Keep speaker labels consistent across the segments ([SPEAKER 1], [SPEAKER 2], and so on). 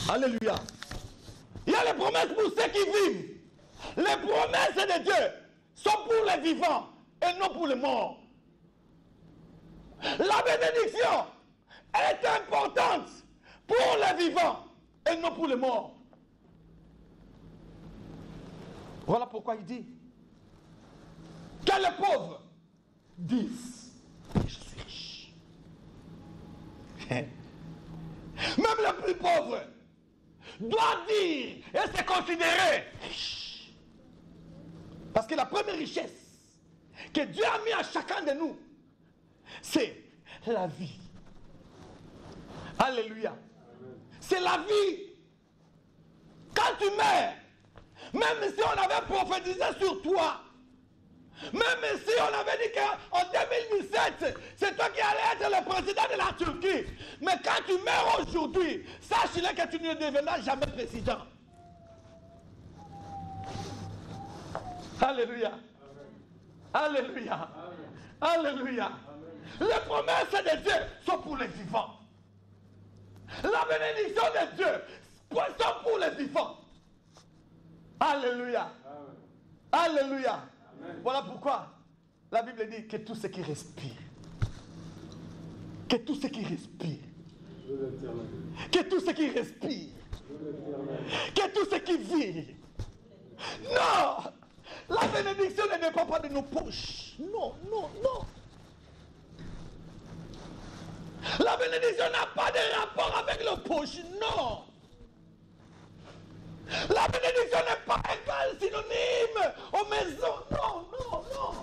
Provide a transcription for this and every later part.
[SPEAKER 1] Alléluia. Il y a les promesses pour ceux qui vivent. Les promesses de Dieu sont pour les vivants et non pour les morts. La bénédiction est importante pour les vivants et non pour les morts. Voilà pourquoi il dit que les pauvres disent je suis riche. Même le plus pauvre doit dire et se considérer riche. Parce que la première richesse que Dieu a mis à chacun de nous, c'est la vie. Alléluia. C'est la vie. Quand tu meurs, même si on avait prophétisé sur toi, même si on avait dit qu'en 2017, c'est toi qui allais être le président de la Turquie. Mais quand tu meurs aujourd'hui, sache-le que tu ne deviendras jamais président. Alléluia. Alléluia. Alléluia. Les promesses de Dieu sont pour les vivants. La bénédiction de Dieu sont pour les vivants. Alléluia. Alléluia. Voilà pourquoi la Bible dit que tout ce qui respire, que tout ce qui respire, que tout ce qui respire, que tout ce qui vit. Non, la bénédiction ne dépend pas de nos poches. Non, non, non. La bénédiction n'a pas de rapport avec nos poches. Non. La bénédiction n'est pas égale, synonyme aux maisons. Non, non, non.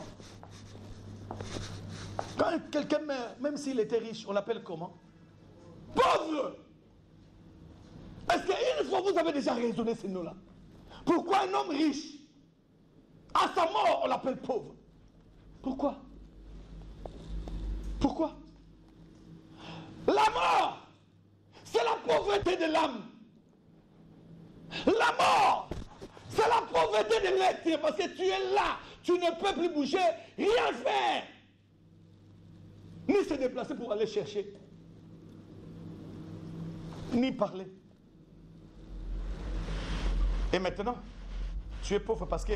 [SPEAKER 1] Quand quelqu'un meurt, même s'il était riche, on l'appelle comment? Pauvre. Est-ce qu'une fois vous avez déjà raisonné ces noms-là? Pourquoi un homme riche, à sa mort, on l'appelle pauvre? Pourquoi? Pourquoi? La mort, c'est la pauvreté de l'âme. La mort, c'est la pauvreté de l'être, parce que tu es là, tu ne peux plus bouger, rien faire, ni se déplacer pour aller chercher, ni parler. Et maintenant, tu es pauvre parce que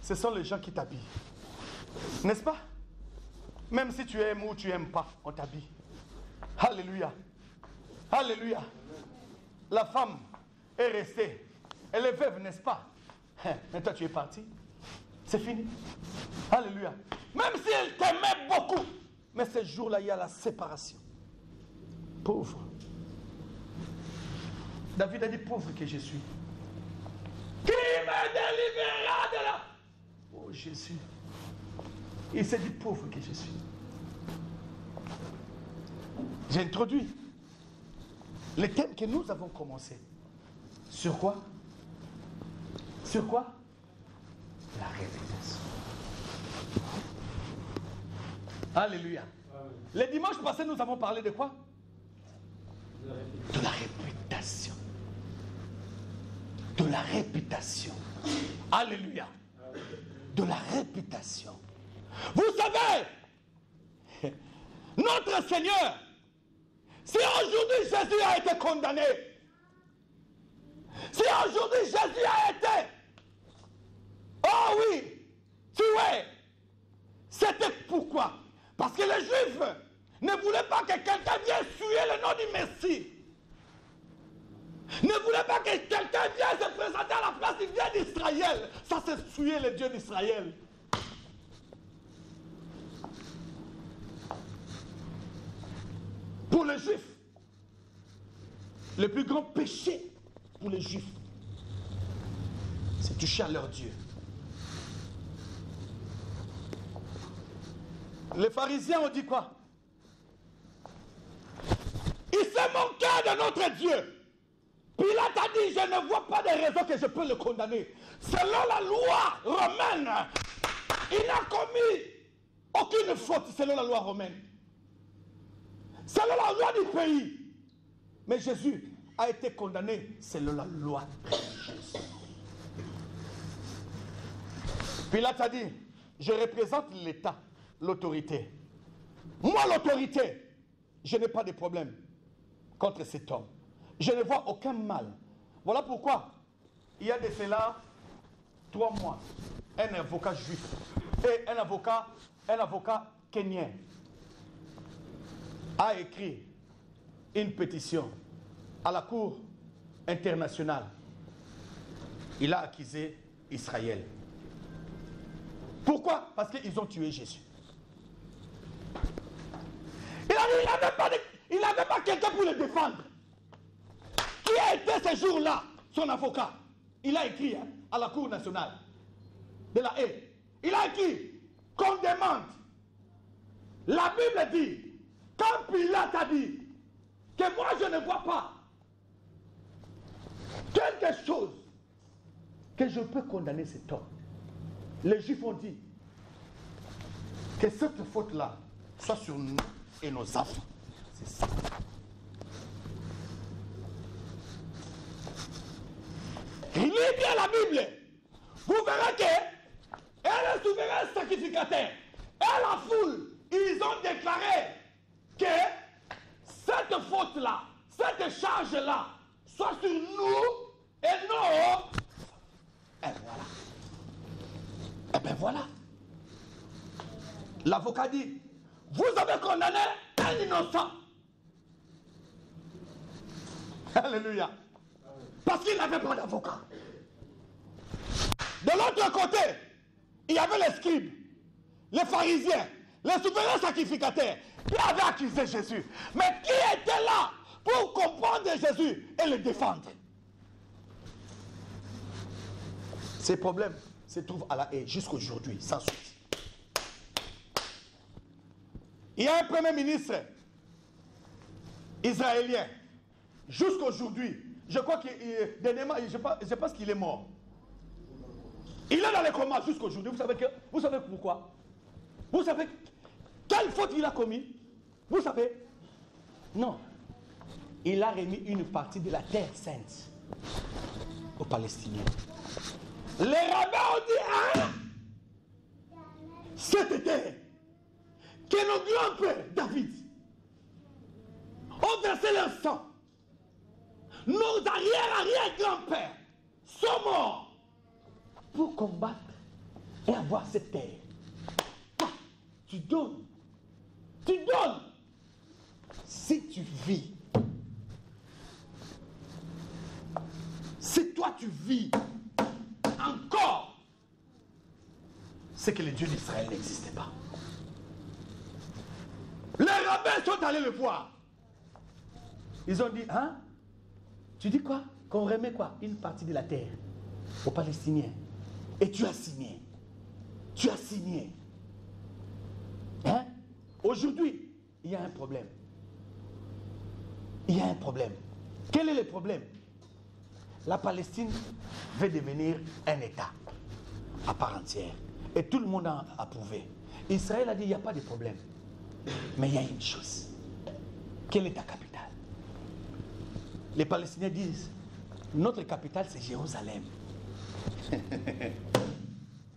[SPEAKER 1] ce sont les gens qui t'habillent, n'est-ce pas? Même si tu aimes ou tu n'aimes pas, on t'habille. Alléluia. Alléluia. La femme est restée. Elle est veuve, n'est-ce pas? Mais toi, tu es parti. C'est fini. Alléluia. Même si elle t'aimait beaucoup. Mais ce jour-là, il y a la séparation. Pauvre. David a dit, pauvre que je suis. Qui me délivrera de là? Oh Jésus. Il s'est dit, pauvre que je suis. J'ai introduit le thème que nous avons commencé. Sur quoi? Sur quoi? La réputation. Alléluia. Le dimanche passé, nous avons parlé de quoi? De la réputation. De la réputation. Alléluia. De la réputation. Vous savez, notre Seigneur, si aujourd'hui Jésus a été condamné, si aujourd'hui Jésus a été, oh oui, tué, c'était pourquoi? Parce que les Juifs ne voulaient pas que quelqu'un vienne tuer le nom du Messie. Ne voulaient pas que quelqu'un vienne se présenter à la place du Dieu d'Israël. Ça, c'est tuer le Dieu d'Israël. Pour les Juifs, le plus grand péché pour les Juifs, c'est toucher à leur Dieu. Les pharisiens ont dit quoi? Il s'est moqué de notre Dieu. Pilate a dit, je ne vois pas de raison que je peux le condamner. Selon la loi romaine, il n'a commis aucune faute selon la loi romaine. Selon la loi du pays. Mais Jésus a été condamné selon la loi religieuse. Pilate a dit, je représente l'État, l'autorité. Moi, l'autorité, je n'ai pas de problème contre cet homme. Je ne vois aucun mal Voilà pourquoi, il y a de cela 3 mois, un avocat juif et un avocat kenyan a écrit une pétition à la Cour internationale. Il a accusé Israël. Pourquoi? Parce qu'ils ont tué Jésus. Il n'avait pas quelqu'un pour le défendre. Qui a été ce jour-là son avocat? Il a écrit à la Cour nationale de la Haye. Il a écrit qu'on demande. La Bible dit, quand Pilate a dit que moi je ne vois pas quelque chose que je peux condamner cet homme, les Juifs ont dit que cette faute-là soit sur nous et nos enfants. C'est ça. Lisez bien la Bible. Vous verrez que est le souverain sacrificateur. Et la foule, ils ont déclaré que cette faute-là, cette charge-là, soit sur nous et nos... Et voilà. Et bien voilà. L'avocat dit, vous avez condamné un innocent. Alléluia. Parce qu'il n'avait pas d'avocat. De l'autre côté, il y avait les scribes, les pharisiens, les souverains sacrificateurs qui avaient accusé Jésus. Mais qui était là pour comprendre Jésus et le défendre? Ces problèmes se trouvent à la Haye jusqu'aujourd'hui, sans suite. Il y a un premier ministre israélien, jusqu'aujourd'hui, je crois que dernièrement, je pense qu'il est mort. Il est dans le coma jusqu'aujourd'hui. Vous savez pourquoi? Vous savez quelle faute il a commis? Vous savez? Non. Il a remis une partie de la terre sainte aux Palestiniens. Les rabbins ont dit, hein? Cette terre que nos grands-pères, David, ont versé leur sang. Nos arrière-arrière-grands-pères sont morts pour combattre et avoir cette terre. Ah, tu donnes. Tu donnes. Si tu vis, si toi tu vis encore, c'est que le Dieu d'Israël n'existait pas. Les rabbins sont allés le voir. Ils ont dit, hein? Tu dis quoi? Qu'on remet quoi? Une partie de la terre aux Palestiniens. Et tu as signé. Tu as signé. Hein? Aujourd'hui, il y a un problème. Il y a un problème. Quel est le problème? La Palestine veut devenir un État à part entière. Et tout le monde a approuvé. Israël a dit, il n'y a pas de problème. Mais il y a une chose. Quelle est ta capitale? Les Palestiniens disent, notre capitale c'est Jérusalem.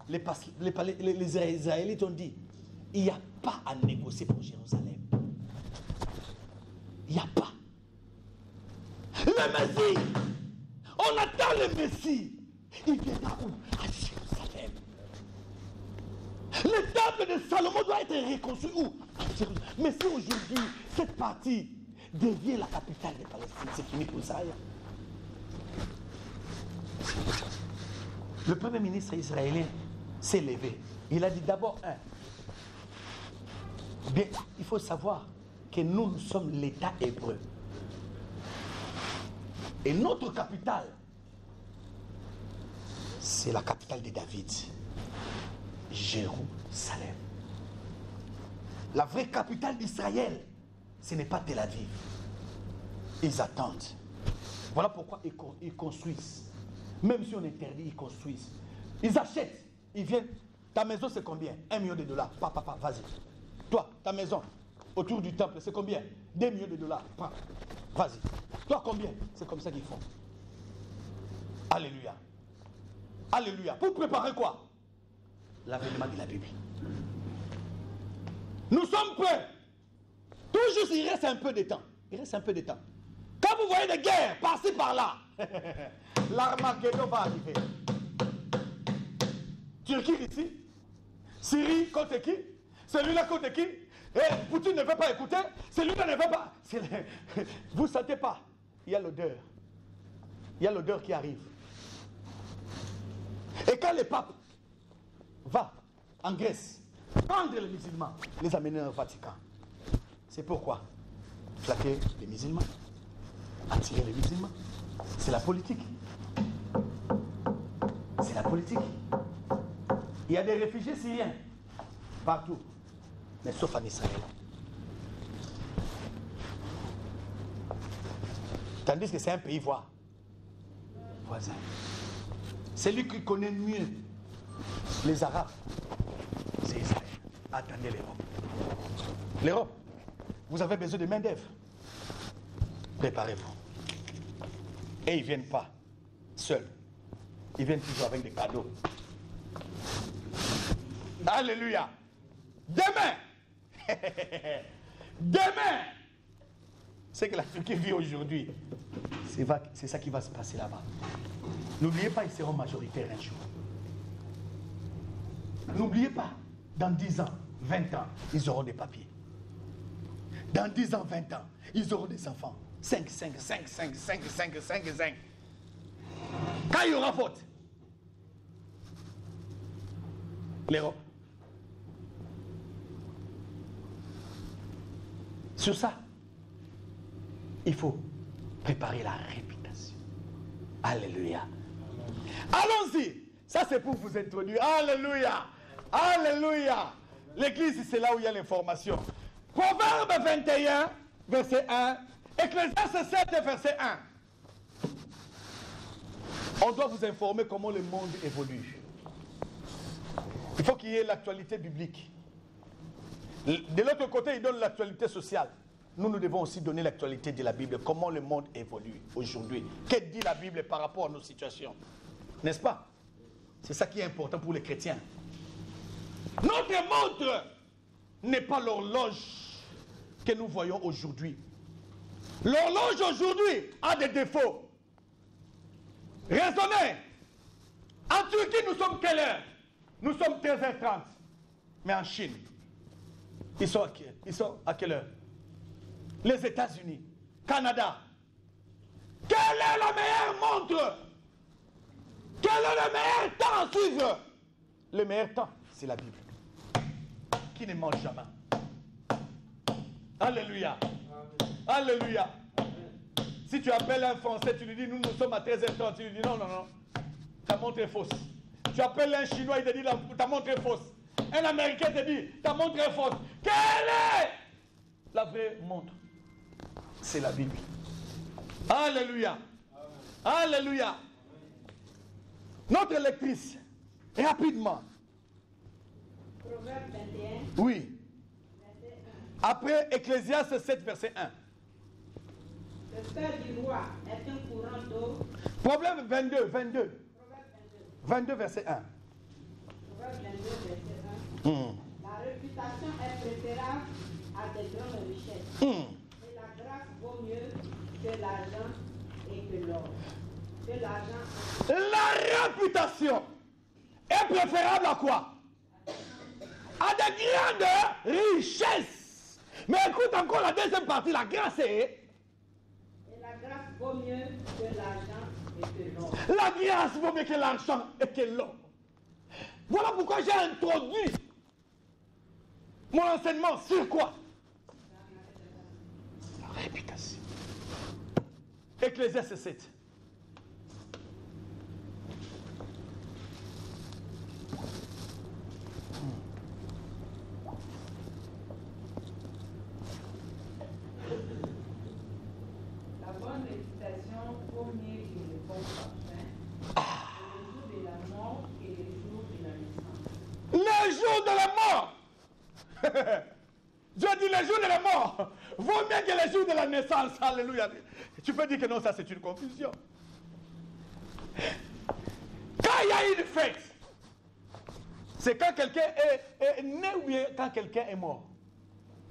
[SPEAKER 1] Les Israélites ont dit, il n'y a pas à négocier pour Jérusalem. Il n'y a pas. Le Messie, on attend le Messie. Il viendra où? À Jérusalem. Le temple de Salomon doit être reconstruit où? À Jérusalem. Mais si aujourd'hui, cette partie devient la capitale de Palestine, c'est fini pour Israël. Le premier ministre israélien s'est levé. Il a dit d'abord, bien, il faut savoir que nous sommes l'État hébreu. Et notre capitale, c'est la capitale de David, Jérusalem. La vraie capitale d'Israël, ce n'est pas Tel Aviv. Ils attendent. Voilà pourquoi ils construisent. Même si on interdit, ils construisent. Ils achètent. Ils viennent. Ta maison, c'est combien? $1 million. Papa, vas-y. Toi, ta maison, autour du temple, c'est combien? $2 millions. Prends. Vas-y. Toi, combien? C'est comme ça qu'ils font. Alléluia. Alléluia. Pour préparer quoi? L'avènement de la Bible. Nous sommes prêts. Tout juste, il reste un peu de temps. Il reste un peu de temps. Quand vous voyez des guerres par-ci par-là, l'Armageddon va arriver. Turquie ici, Syrie contre qui? Celui-là contre qui? Et Poutine ne veut pas écouter, celui-là ne veut pas. Vous ne sentez pas? Il y a l'odeur. Il y a l'odeur qui arrive. Et quand le pape va en Grèce prendre les musulmans, les amener au Vatican, c'est pourquoi flatter les musulmans, attirer les musulmans. C'est la politique. C'est la politique. Il y a des réfugiés syriens partout, mais sauf en Israël. Tandis que c'est un pays voisin. C'est lui qui connaît mieux les Arabes. C'est Israël. Attendez l'Europe. L'Europe, vous avez besoin de main-d'œuvre. Préparez-vous. Et ils ne viennent pas seuls. Ils viennent toujours avec des cadeaux. Alléluia. Demain, demain, ce que la Turquie vit aujourd'hui, c'est ça qui va se passer là-bas. N'oubliez pas, ils seront majoritaires un jour. N'oubliez pas, dans 10 ans, 20 ans, ils auront des papiers. Dans 10 ans, 20 ans, ils auront des enfants. 5. Quand il y aura faute, l'Europe. Sur ça, il faut préparer la réputation. Alléluia. Allons-y. Ça, c'est pour vous introduire. Alléluia. Alléluia. L'église, c'est là où il y a l'information. Proverbe 21, verset 1. Ecclésiaste 7, verset 1. On doit vous informer comment le monde évolue. Il faut qu'il y ait l'actualité biblique. De l'autre côté, il donne l'actualité sociale. Nous devons aussi donner l'actualité de la Bible. Comment le monde évolue aujourd'hui. Que dit la Bible par rapport à nos situations? N'est-ce pas? C'est ça qui est important pour les chrétiens. Notre montre n'est pas l'horloge que nous voyons aujourd'hui. L'horloge aujourd'hui a des défauts. Raisonnez. En Turquie, nous sommes quelle heure? Nous sommes 13h30. Mais en Chine, ils sont à quelle heure? Les États-Unis, Canada. Quelle est la meilleure montre? Quel est le meilleur temps à suivre? Le meilleur temps, c'est la Bible. Qui ne mange jamais. Alléluia. Alléluia. Si tu appelles un Français, tu lui dis, nous sommes à 13h30. Tu lui dis, non. Ta montre est fausse. Tu appelles un Chinois, il te dit, ta montre est fausse. Un Américain te dit, ta montre est fausse. Quelle est la vraie montre? C'est la Bible. Alléluia. Alléluia. Notre lectrice, rapidement.
[SPEAKER 2] Proverbe 21.
[SPEAKER 1] Oui. Après Ecclésiaste 7, verset 1.
[SPEAKER 2] Le cœur du roi est un courant d'eau.
[SPEAKER 1] Problème 22.
[SPEAKER 2] Proverbe 22.
[SPEAKER 1] 22, verset 1.
[SPEAKER 2] Proverbe 22, verset 1. La réputation est préférable à des grandes richesses. Et la grâce vaut mieux que l'argent et que l'or. Que l'argent.
[SPEAKER 1] La réputation est préférable à quoi? À des grandes richesses. Mais écoute encore la deuxième partie, la grâce est...
[SPEAKER 2] Et la grâce vaut mieux que l'argent et que l'or.
[SPEAKER 1] La grâce vaut mieux que l'argent et que l'or. Voilà pourquoi j'ai introduit mon enseignement sur quoi? La réputation. Ecclésiaste 7.
[SPEAKER 2] La bonne réputation vaut mieux que le bon parfum. Le jour de la mort et le jour de la naissance.
[SPEAKER 1] Le jour de la mort. Dieu dit le jour de la mort vaut mieux que le jour de la naissance. Alléluia. Tu peux dire que non, ça c'est une confusion. Quand il y a une fête, c'est quand quelqu'un est né ou bien quand quelqu'un est mort.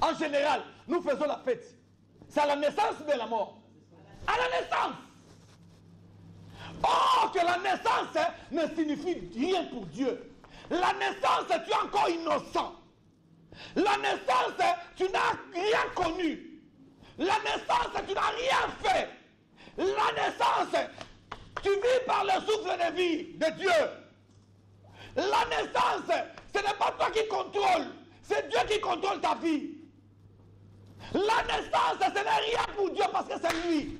[SPEAKER 1] En général, nous faisons la fête. C'est à la naissance de la mort. À la naissance. Or que la naissance ne signifie rien pour Dieu. La naissance, tu es encore innocent. La naissance, tu n'as rien connu. La naissance, tu n'as rien fait. La naissance, tu vis par le souffle de vie de Dieu. La naissance, ce n'est pas toi qui contrôle, c'est Dieu qui contrôle ta vie. La naissance, ce n'est rien pour Dieu parce que c'est lui.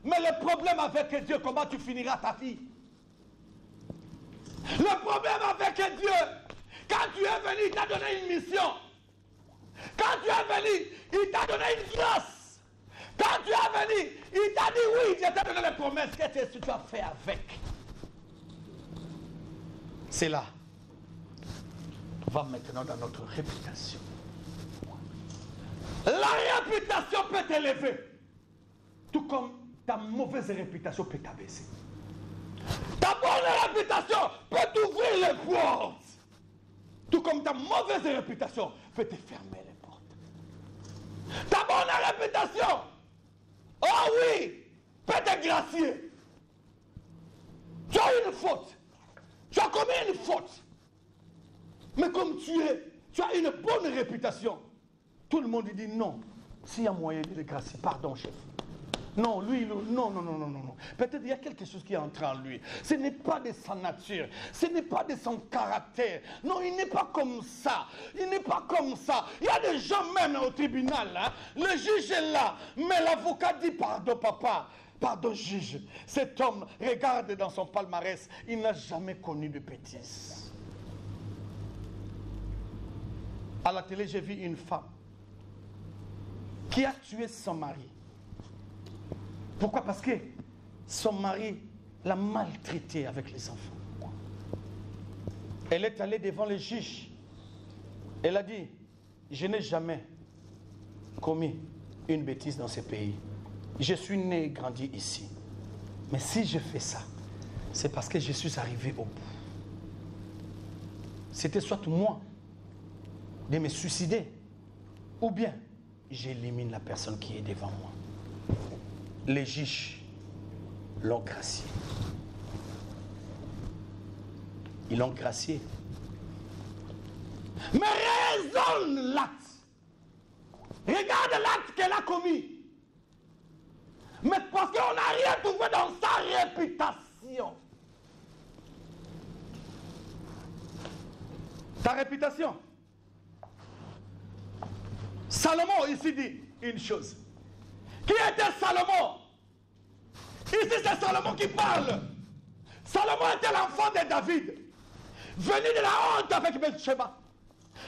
[SPEAKER 1] Mais le problème avec Dieu, comment tu finiras ta vie? Le problème avec Dieu, quand tu es venu, il t'a donné une mission. Quand tu es venu, il t'a donné une grâce. Quand tu es venu, il t'a dit oui, il t'a donné les promesses. Qu'est-ce que tu as fait avec? C'est là. On va maintenant dans notre réputation. La réputation peut t'élever. Tout comme ta mauvaise réputation peut t'abaisser. Ta bonne réputation peut t'ouvrir les portes. Tout comme ta mauvaise réputation peut te fermer les portes. Ta bonne réputation, oh oui, peut te gracier. Tu as une faute. Tu as commis une faute. Mais comme tu as une bonne réputation, tout le monde dit non. S'il y a moyen de le gracier, pardon chef. Non, lui, non. Peut-être il y a quelque chose qui est entré en lui. Ce n'est pas de sa nature. Ce n'est pas de son caractère. Non, il n'est pas comme ça. Il n'est pas comme ça. Il y a des gens même au tribunal. Hein, le juge est là. Mais l'avocat dit pardon papa. Pardon juge. Cet homme, regarde dans son palmarès. Il n'a jamais connu de bêtises. À la télé, j'ai vu une femme qui a tué son mari. Pourquoi? Parce que son mari l'a maltraité avec les enfants. Elle est allée devant le juge. Elle a dit, je n'ai jamais commis une bêtise dans ce pays. Je suis né et grandi ici. Mais si je fais ça, c'est parce que je suis arrivé au bout. C'était soit moi de me suicider, ou bien j'élimine la personne qui est devant moi. Les juges l'ont gracié. Ils l'ont gracié. Mais raisonne l'acte. Regarde l'acte qu'elle a commis. Mais parce qu'on n'a rien trouvé dans sa réputation. Ta réputation. Salomon ici dit une chose. Qui était Salomon? Ici c'est Salomon qui parle. Salomon était l'enfant de David, venu de la honte avec Bathsheba.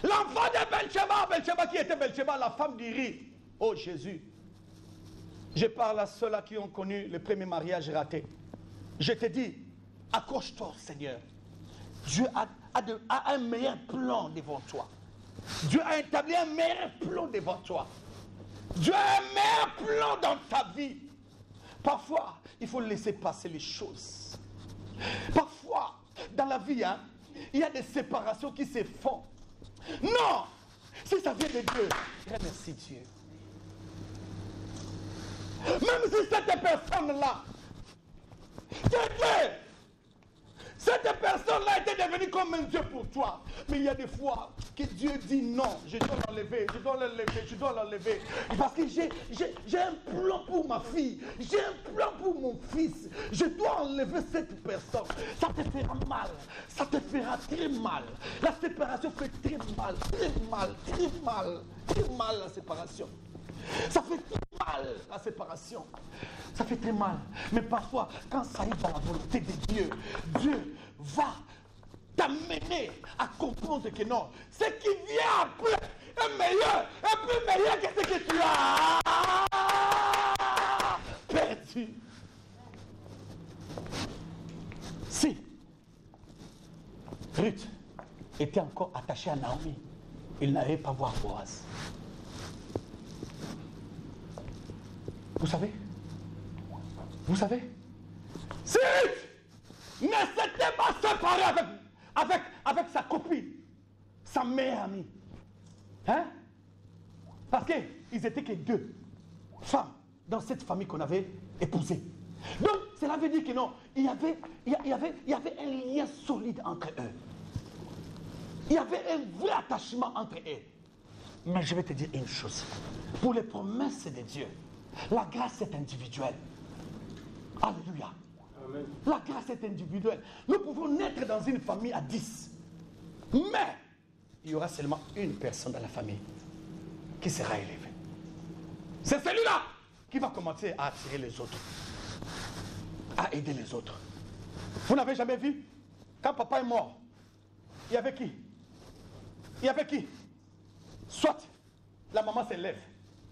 [SPEAKER 1] L'enfant de Bathsheba qui était Bathsheba, la femme d'Uri. Oh Jésus, je parle à ceux-là qui ont connu le premier mariage raté. Je te dis, accroche-toi Seigneur. Dieu a un meilleur plan devant toi. Dieu a établi un meilleur plan devant toi. Dieu a un meilleur plan dans ta vie. Parfois, il faut laisser passer les choses. Parfois, dans la vie, il y a des séparations qui se font. Non! Si ça vient de Dieu, remercie Dieu. Même si cette personne-là, cette personne-là était devenue comme un Dieu pour toi. Mais il y a des fois que Dieu dit non, je dois l'enlever, je dois l'enlever, je dois l'enlever. Parce que j'ai un plan pour ma fille, j'ai un plan pour mon fils. Je dois enlever cette personne. Ça te fera mal, ça te fera très mal. La séparation fait très mal, très mal, très mal, très mal la séparation. Ça fait très mal la séparation. Ça fait très mal. Mais parfois, quand ça arrive dans la volonté de Dieu, Dieu va t'amener à comprendre que non, ce qui vient après est meilleur, est plus meilleur que ce que tu as perdu. Si Ruth était encore attachée à Naomi, il n'allait pas voir Boaz. Vous savez, si Ruth ne s'était pas séparée avec sa copine, sa meilleure amie, parce qu'ils étaient que deux femmes dans cette famille qu'on avait épouser. Donc, cela veut dire que non, il y avait un lien solide entre eux. Il y avait un vrai attachement entre eux. Mais je vais te dire une chose. Pour les promesses de Dieu, la grâce est individuelle. Alléluia. Amen. La grâce est individuelle. Nous pouvons naître dans une famille à 10. Mais il y aura seulement une personne dans la famille qui sera élevée. C'est celui-là qui va commencer à attirer les autres, à aider les autres. Vous n'avez jamais vu? Quand papa est mort, il y avait qui? Il y avait qui? Soit la maman s'élève,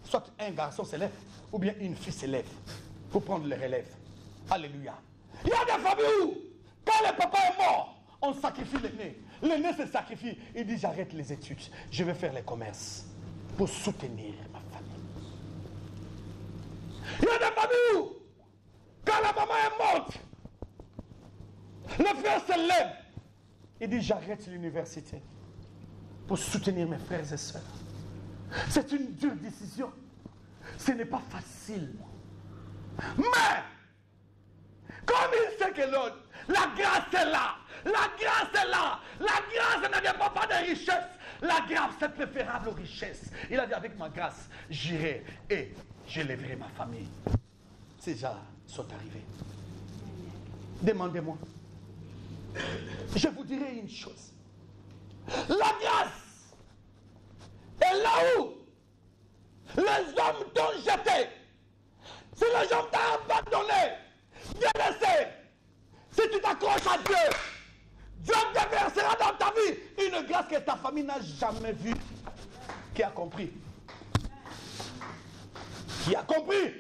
[SPEAKER 1] soit un garçon s'élève, ou bien une fille s'élève pour prendre le relève. Alléluia. Il y a des familles où, quand le papa est mort, on sacrifie l'aîné. L'aîné se sacrifie. Il dit, j'arrête les études. Je vais faire les commerces pour soutenir ma famille. Il y a des familles où, quand la maman est morte, le frère se lève. Il dit, j'arrête l'université pour soutenir mes frères et sœurs. C'est une dure décision. Ce n'est pas facile. Mais, comme il sait que l'autre, la grâce est là. La grâce est là. La grâce ne dépend pas des richesses. La grâce est préférable aux richesses. Il a dit, avec ma grâce, j'irai et j'élèverai ma famille. Ces gens sont arrivés. Demandez-moi. Je vous dirai une chose. La grâce est là où les hommes t'ont jeté. Si les gens t'ont abandonné, délaissé, si tu t'accroches à Dieu, Dieu te versera dans ta vie une grâce que ta famille n'a jamais vue. Qui a compris? Qui a compris?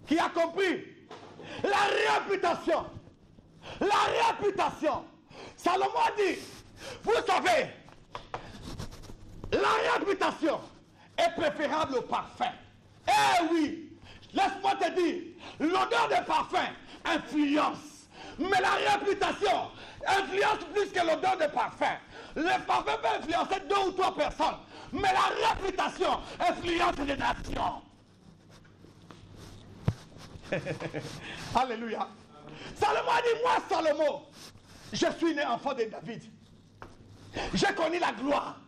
[SPEAKER 1] Qui a compris? La réputation. La réputation. Salomon a dit, vous savez, la réputation est préférable au parfum. Eh oui, laisse-moi te dire, l'odeur de parfum influence. Mais la réputation influence plus que l'odeur de parfum. Le parfum peut influencer 2 ou 3 personnes. Mais la réputation influence les nations. Alléluia. Salomon a dit, moi Salomon, je suis né enfant de David. J'ai connu la gloire.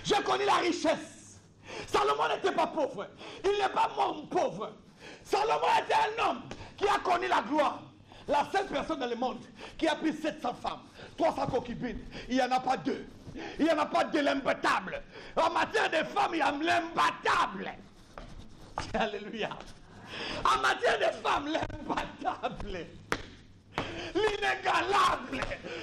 [SPEAKER 1] J'ai connu la richesse. Salomon n'était pas pauvre. Il n'est pas mort pauvre. Salomon était un homme qui a connu la gloire. La seule personne dans le monde qui a pris 700 femmes, 300 concubines, il n'y en a pas 2. Il n'y en a pas de l'imbattable. En matière de femmes, il y a l'imbattable. Alléluia. En matière de femmes, l'imbattable. L'inégalable.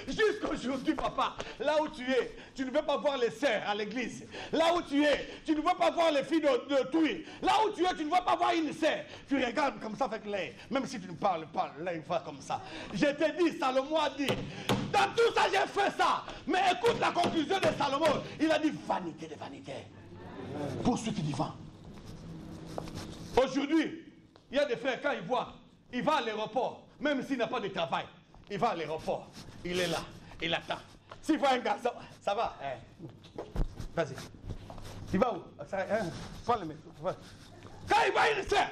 [SPEAKER 1] Jusqu'aujourd'hui, papa, là où tu es, tu ne veux pas voir les sœurs à l'église. Là où tu es, tu ne veux pas voir les filles de Touy. Là où tu es, tu ne veux pas voir une sœur. Tu regardes comme ça avec l'air. Même si tu ne parles pas, là, il fait comme ça. Je te dis, Salomon a dit, dans tout ça, j'ai fait ça. Mais écoute la conclusion de Salomon. Il a dit, vanité de vanité. Poursuite du vent. Aujourd'hui, il y a des frères, quand ils voient, il va à l'aéroport. Même s'il n'a pas de travail, il va à l'aéroport. Il est là, il attend. S'il voit un garçon, ça va. Vas-y. Tu vas où? Prends le micro. Quand il voit une sœur,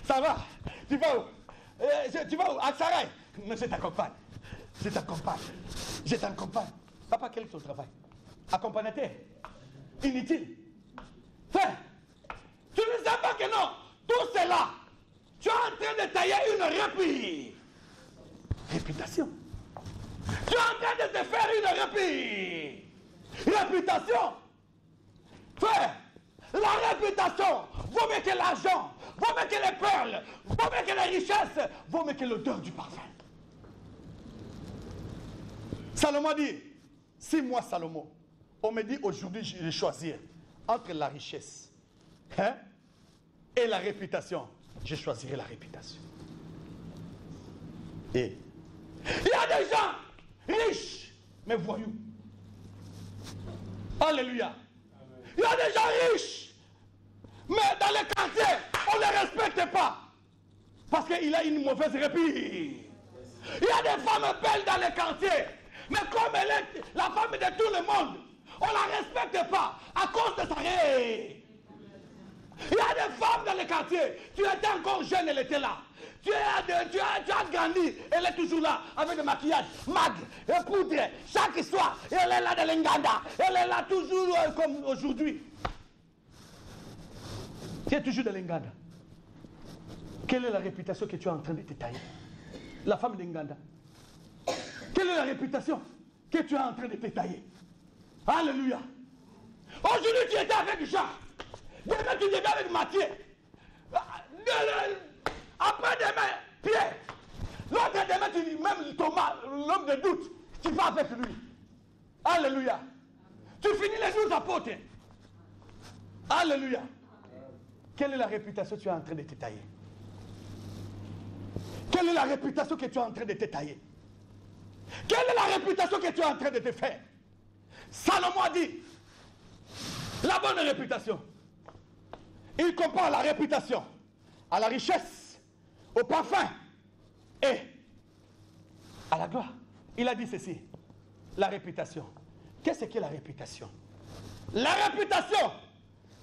[SPEAKER 1] ça va. Tu vas où? Tu vas où? À Sarai. Mais je t'accompagne. Je t'accompagne. Je t'accompagne. Papa, quel est ton travail? Accompagnateur. Inutile. Frère, tu ne sais pas que non. Tout cela. Tu es en train de tailler une réputation. Tu es en train de te faire une réputation. Frère, la réputation vaut mieux que l'argent, vaut mieux que les perles, vaut mieux que les richesses, vaut mieux que l'odeur du parfum. Salomon dit, si moi Salomon, on me dit aujourd'hui je vais choisir entre la richesse et la réputation, je choisirai la réputation. Et il y a des gens riches, mais voyous. Alléluia. Il y a des gens riches, mais dans les quartiers, on ne les respecte pas. Parce qu'il a une mauvaise répute. Il y a des femmes belles dans les quartiers, mais comme elle est la femme de tout le monde, on ne la respecte pas à cause de sa Il y a des femmes dans le quartier. Tu étais encore jeune, elle était là. Tu as grandi, elle est toujours là, avec le maquillage, mag, et poudre, chaque soir, elle est là dans l'Inganda, elle est là toujours comme aujourd'hui. Tu es toujours dans l'Inganda. Quelle est la réputation que tu es en train de te tailler? La femme d'Inganda. Quelle est la réputation que tu es en train de te tailler? Alléluia. Aujourd'hui, tu étais avec Jean. Demain, tu deviens avec Matthieu. Après demain, Pierre. L'autre demain, tu dis même Thomas, l'homme de doute. Tu vas avec lui. Alléluia. Tu finis les 12 apôtres. Alléluia. Quelle est la réputation que tu es en train de te tailler? Quelle est la réputation que tu es en train de te tailler? Quelle est la réputation que tu es en train de te faire? Salomon a dit, la bonne réputation. Il compare la réputation à la richesse, au parfum et à la gloire. Il a dit ceci, la réputation. Qu'est-ce que la réputation? La réputation,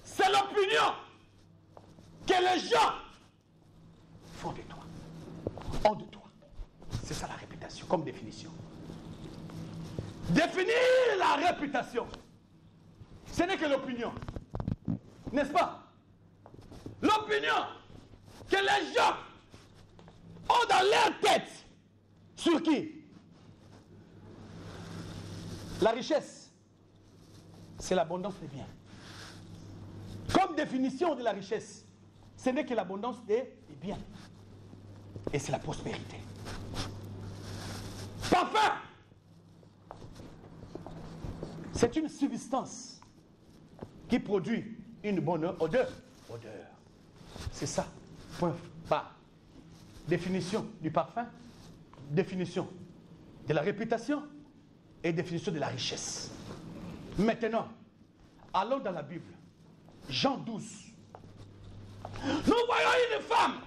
[SPEAKER 1] c'est l'opinion que les gens font de toi, ont de toi. C'est ça la réputation, comme définition. Définir la réputation, ce n'est que l'opinion, n'est-ce pas? L'opinion que les gens ont dans leur tête sur qui? La richesse, c'est l'abondance des biens. Comme définition de la richesse, ce n'est que l'abondance des biens. Et c'est la prospérité. Parfum, c'est une substance qui produit une bonne odeur. C'est ça. Point barre. Définition du parfum, définition de la réputation et définition de la richesse. Maintenant, allons dans la Bible. Jean 12. Nous voyons une femme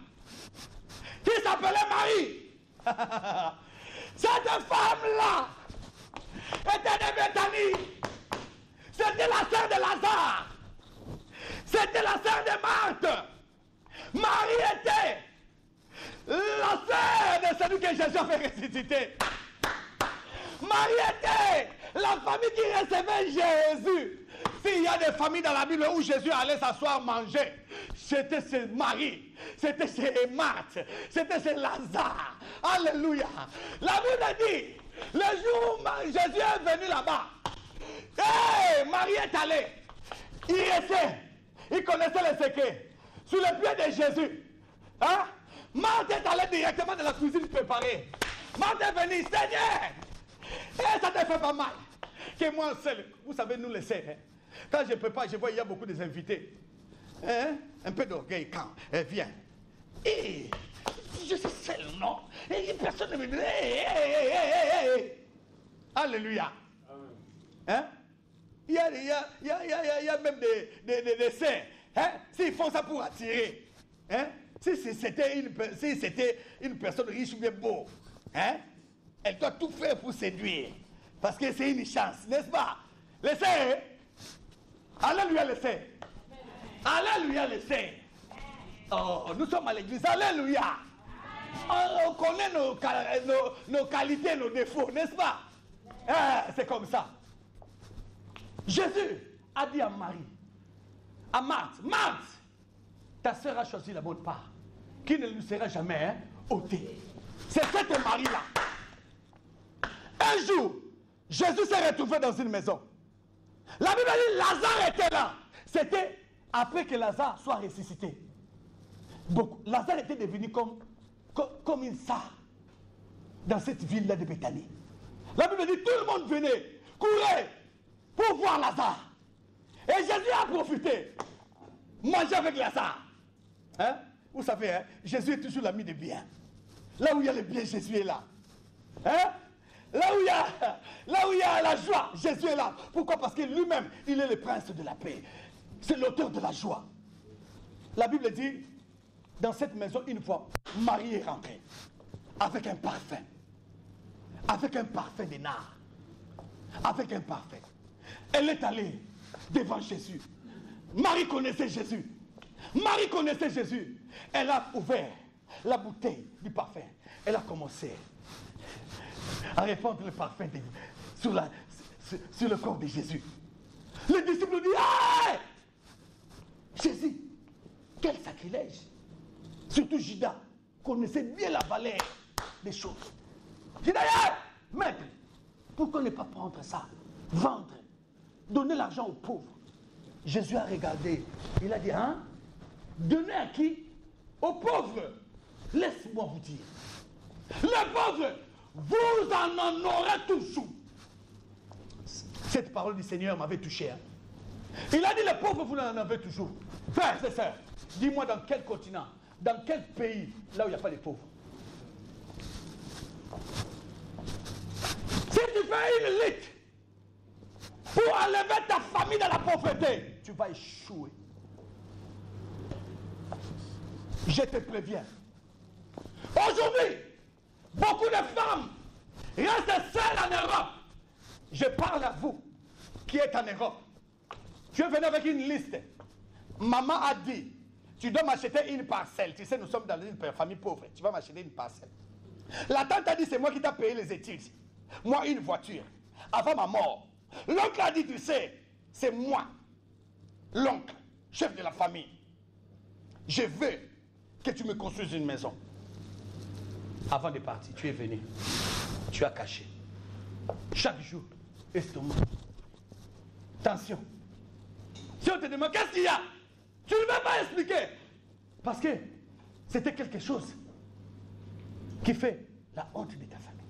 [SPEAKER 1] qui s'appelait Marie. Cette femme-là était de Béthanie. C'était la sœur de Lazare. C'était la sœur de Marthe. Marie était la sœur de celui que Jésus a fait ressusciter. Marie était la famille qui recevait Jésus. S'il y a des familles dans la Bible où Jésus allait s'asseoir manger, c'était chez Marie, c'était chez Marthe, c'était chez Lazare. Alléluia. La Bible dit, le jour où Jésus est venu là-bas, Marie est allée. Il restait, il connaissait les secrets. Sous les pieds de Jésus. Hein? Marthe est allée directement dans la cuisine préparée. Marthe est venue, Seigneur, ça te fait pas mal. Que moi seul, vous savez, nous les sœurs, hein? Quand je prépare, je vois il y a beaucoup des invités. Hein? Un peu d'orgueil quand elle vient. Et je suis seul, non? Et personne ne me dit. Alléluia. Hein? Il y a même des sœurs. Hein? S'ils font ça pour attirer. Hein? Si c'était une personne riche ou bien beau. Hein? Elle doit tout faire pour séduire. Parce que c'est une chance, n'est-ce pas? Laissez. Alléluia, laissez. Alléluia, laissez. Oh, nous sommes à l'église. Alléluia. On connaît nos qualités, nos défauts, n'est-ce pas? C'est comme ça. Jésus a dit à Marie, à Marthe, Marthe, ta sœur a choisi la bonne part, qui ne lui sera jamais ôtée. C'est cette Marie-là. Un jour, Jésus s'est retrouvé dans une maison. La Bible dit Lazare était là. C'était après que Lazare soit ressuscité. Lazare était devenu comme une star dans cette ville-là de Béthanie. La Bible dit tout le monde venait, courait pour voir Lazare. Et Jésus a profité. Manger avec Lazare. Hein? Vous savez, hein? Jésus est toujours l'ami des biens. Là où il y a le bien, Jésus est là. Hein? Là où il y a la joie, Jésus est là. Pourquoi? Parce que lui-même, il est le prince de la paix. C'est l'auteur de la joie. La Bible dit, dans cette maison, une fois, Marie est rentrée avec un parfum. Avec un parfum de nard. Avec un parfum. Elle est allée devant Jésus. Marie connaissait Jésus. Marie connaissait Jésus. Elle a ouvert la bouteille du parfum. Elle a commencé à répandre le parfum sur le corps de Jésus. Les disciples disent, hey! Jésus, quel sacrilège. Surtout Judas connaissait bien la valeur des choses. Judas, hey! Maître, pourquoi ne pas prendre ça, vendre, donner l'argent aux pauvres? Jésus a regardé, il a dit, hein? Donner à qui? Aux pauvres. Laisse-moi vous dire. Les pauvres, vous en aurez toujours. Cette parole du Seigneur m'avait touché. Hein? Il a dit, les pauvres, vous en avez toujours. Frères et sœurs, dis-moi dans quel continent, dans quel pays, là où il n'y a pas de pauvres. Si tu fais une lutte pour enlever ta famille dans la pauvreté, tu vas échouer. Je te préviens. Aujourd'hui, beaucoup de femmes restent seules en Europe. Je parle à vous qui êtes en Europe. Tu es venu avec une liste. Maman a dit, tu dois m'acheter une parcelle. Tu sais, nous sommes dans une famille pauvre. Tu vas m'acheter une parcelle. La tante a dit, c'est moi qui t'ai payé les études. Moi, une voiture. Avant ma mort. L'oncle a dit, tu sais, c'est moi, l'oncle, chef de la famille. Je veux que tu me construises une maison. Avant de partir, tu es venu. Tu as caché. Chaque jour, estomac. Tension. Si on te demande, qu'est-ce qu'il y a? Tu ne veux pas expliquer. Parce que c'était quelque chose qui fait la honte de ta famille.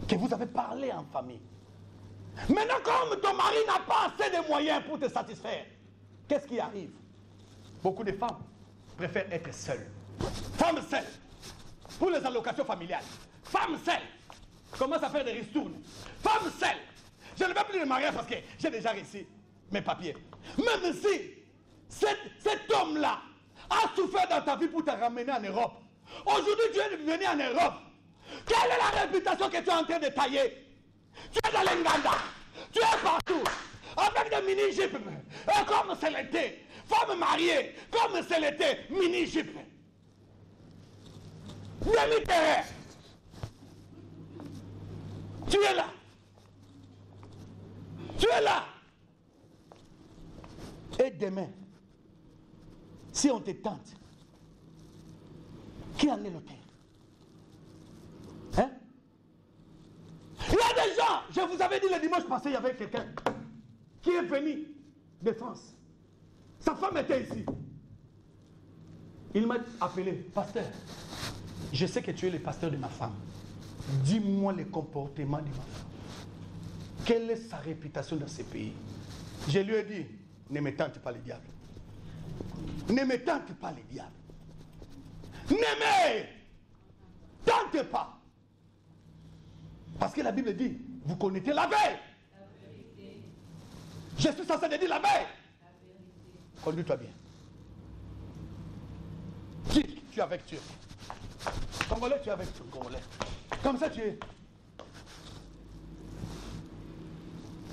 [SPEAKER 1] Que vous avez parlé en famille. Maintenant, comme ton mari n'a pas assez de moyens pour te satisfaire, qu'est-ce qui arrive? Beaucoup de femmes préfèrent être seules. Femmes seules. Pour les allocations familiales. Femmes seules. Commence à faire des ristournes. Femmes seules. Je ne veux plus de mariage parce que j'ai déjà réussi mes papiers. Même si cet homme-là a souffert dans ta vie pour te ramener en Europe. Aujourd'hui, tu es venu en Europe. Quelle est la réputation que tu es en train de tailler? Tu es dans l'Enganda. Tu es partout. Avec des mini-jupes. Comme c'est l'été. Femme mariée. Comme c'est l'été. Mini-jupes. Demi-terrain. Tu es là. Tu es là. Et demain, si on te tente, qui en est l'auteur? Hein? Il y a des gens, je vous avais dit le dimanche passé, il y avait quelqu'un qui est venu de France. Sa femme était ici. Il m'a appelé, pasteur, je sais que tu es le pasteur de ma femme. Dis-moi le comportement de ma femme. Quelle est sa réputation dans ce pays? Je lui ai dit, ne me tente pas le diable. Ne me tente pas le diable. Ne me tente pas. Parce que la Bible dit, vous connaissez la veille. Je suis censé te dire la veille. Conduis-toi bien. Turc, tu es avec Turc. Congolais, tu es avec Congolais. Comme ça, tu es.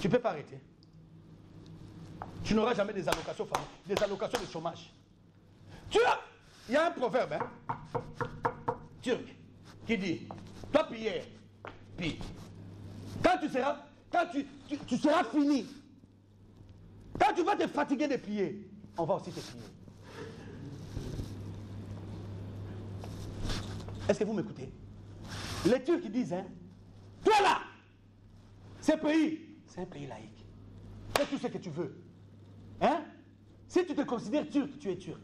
[SPEAKER 1] Tu ne peux pas arrêter. Tu n'auras jamais des allocations familiales, des allocations de chômage. Tu as. Il y a un proverbe, hein, turc, qui dit, toi piller, pille. Quand tu seras fini, quand tu vas te fatiguer de piller, on va aussi te piller. Est-ce que vous m'écoutez? Les Turcs disent, hein, toi là, ce pays, c'est un pays laïque. Fais tout ce que tu veux. Hein? Si tu te considères turc, tu es turc.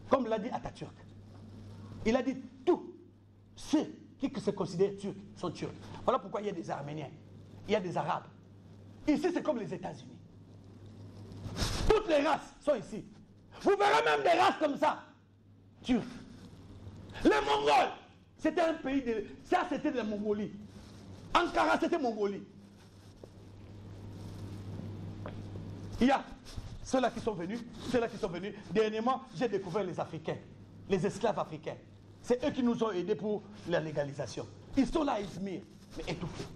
[SPEAKER 1] Comme l'a dit Atatürk. Il a dit tous ceux qui se considèrent turcs sont turcs. Voilà pourquoi il y a des Arméniens, il y a des Arabes. Ici, c'est comme les États-Unis. Toutes les races sont ici. Vous verrez même des races comme ça. Turcs. Les Mongols, c'était un pays de... Ça, c'était de la Mongolie. Ankara, c'était Mongolie. Il y a ceux-là qui sont venus, Dernièrement, j'ai découvert les Africains, les esclaves africains. C'est eux qui nous ont aidés pour la légalisation. Ils sont là à Izmir, mais étouffés,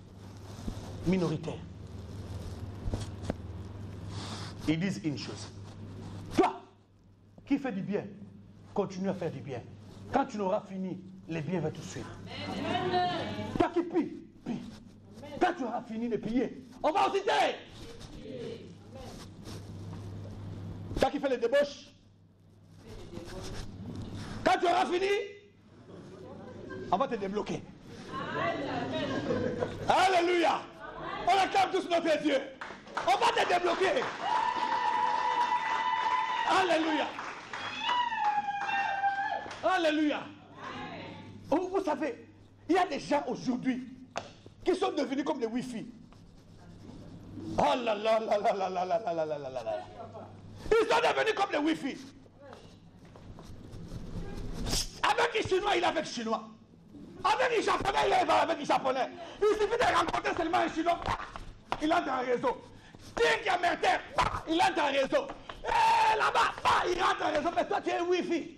[SPEAKER 1] minoritaires. Ils disent une chose. Toi, qui fait du bien, continue à faire du bien. Quand tu n'auras fini, les biens vont te suivre. Amen. Toi qui pille, pille. Quand tu auras fini de piller, on va aussi t'aider. Toi qui fais les débauches, quand tu auras fini, on va te débloquer. Alléluia. On acclame tous notre Dieu. On va te débloquer. Alléluia. Alléluia. Vous savez, il y a des gens aujourd'hui qui sont devenus comme les Wi-Fi. Oh là là là là là là là là là là là là. Ils sont devenus comme les Wi-Fi. Avec les Chinois, il est avec les Chinois. Avec les Japonais, il est avec les Japonais. Il suffit de rencontrer seulement un Chinois. Il entre en réseau. Dès qu'il y a Mertel, il entre en réseau. Et là-bas, il rentre en réseau. Mais toi, tu es Wi-Fi.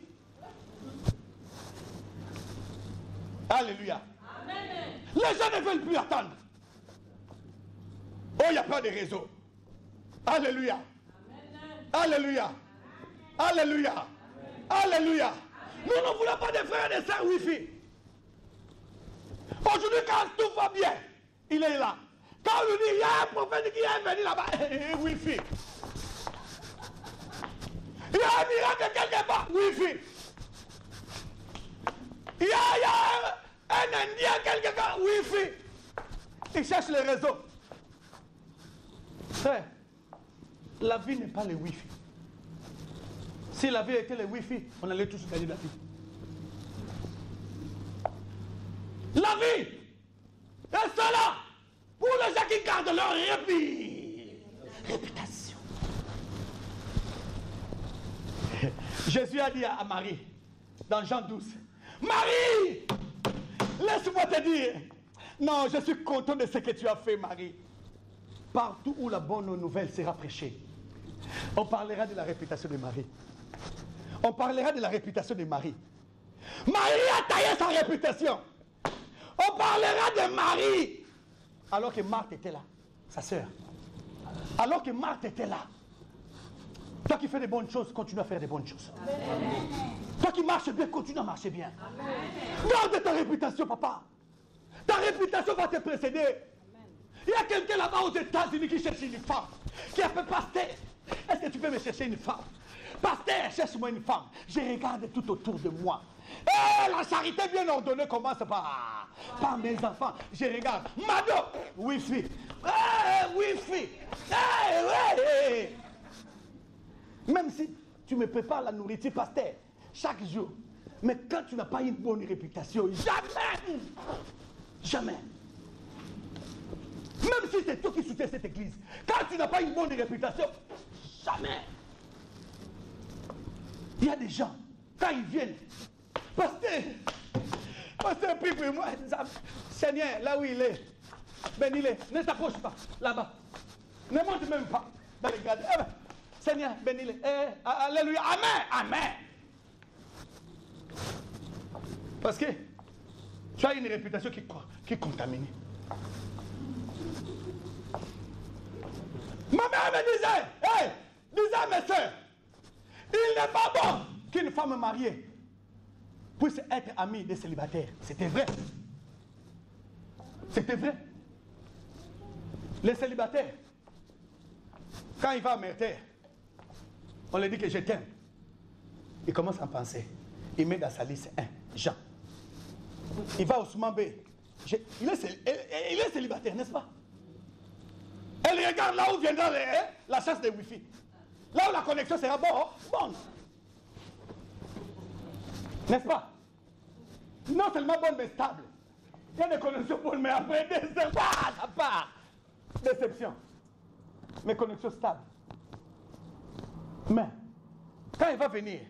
[SPEAKER 1] Alléluia. Amen. Les gens ne veulent plus attendre. Oh, il n'y a pas de réseau. Alléluia. Amen. Alléluia. Amen. Alléluia. Amen. Alléluia. Nous ne voulons pas de frères et de sœurs Wi-Fi. Aujourd'hui, quand tout va bien, il est là. Quand on lui dit, il y a un prophète qui est venu là-bas, Wi-Fi. Il y a un miracle quelque part, Wi-Fi. Il y a un Indien quelque part, Wi-Fi. Il cherche le réseau. Frère, la vie n'est pas le Wi-Fi. Si la vie était le Wi-Fi, on allait tous gagner la vie. La vie est cela pour les gens qui gardent leur réputation. Jésus a dit à Marie, dans Jean 12, Marie, laisse-moi te dire, non, je suis content de ce que tu as fait, Marie. Partout où la bonne nouvelle sera prêchée, on parlera de la réputation de Marie. On parlera de la réputation de Marie. Marie a taillé sa réputation. On parlera de Marie. Alors que Marthe était là, sa sœur. Alors que Marthe était là. Toi qui fais des bonnes choses, continue à faire des bonnes choses. Amen. Toi qui marches bien, continue à marcher bien. Amen. Garde ta réputation, papa. Ta réputation va te précéder. Amen. Il y a quelqu'un là-bas aux États-Unis qui cherche une femme. Qui a fait pasteur. Est-ce que tu peux me chercher une femme? Pasteur, cherche-moi une femme. Je regarde tout autour de moi. Et la charité bien ordonnée commence par mes enfants. Je regarde. Mado, Wi-Fi. Wi-Fi. Même si tu me prépares la nourriture, pasteur, chaque jour. Mais quand tu n'as pas une bonne réputation, jamais. Jamais. Même si c'est toi qui soutiens cette église, quand tu n'as pas une bonne réputation, jamais. Il y a des gens, quand ils viennent, pasteur, prie pour moi. Seigneur, là où il est, bénis-le, ne t'approche pas, là-bas. Ne monte même pas dans les gardes. Seigneur, bénis-le. Alléluia, amen, amen. Parce que tu as une réputation qui est contaminée. Ma mère me disait, disait à mes soeurs, il n'est pas bon qu'une femme mariée puisse être amie des célibataires. C'était vrai. C'était vrai. Les célibataires, quand il va à Merter, on lui dit que je t'aime. Il commence à penser. Il met dans sa liste 1, Jean. Il va au Soumambé. Il est célibataire, n'est-ce pas? Elle regarde là où viendra la chasse des Wi-Fi. Là où la connexion sera bonne. N'est-ce pas? Non seulement bonne, mais stable. Il y a des connexions bonnes, mais après, ça part. Déception. Mais connexion stable. Mais, quand il va venir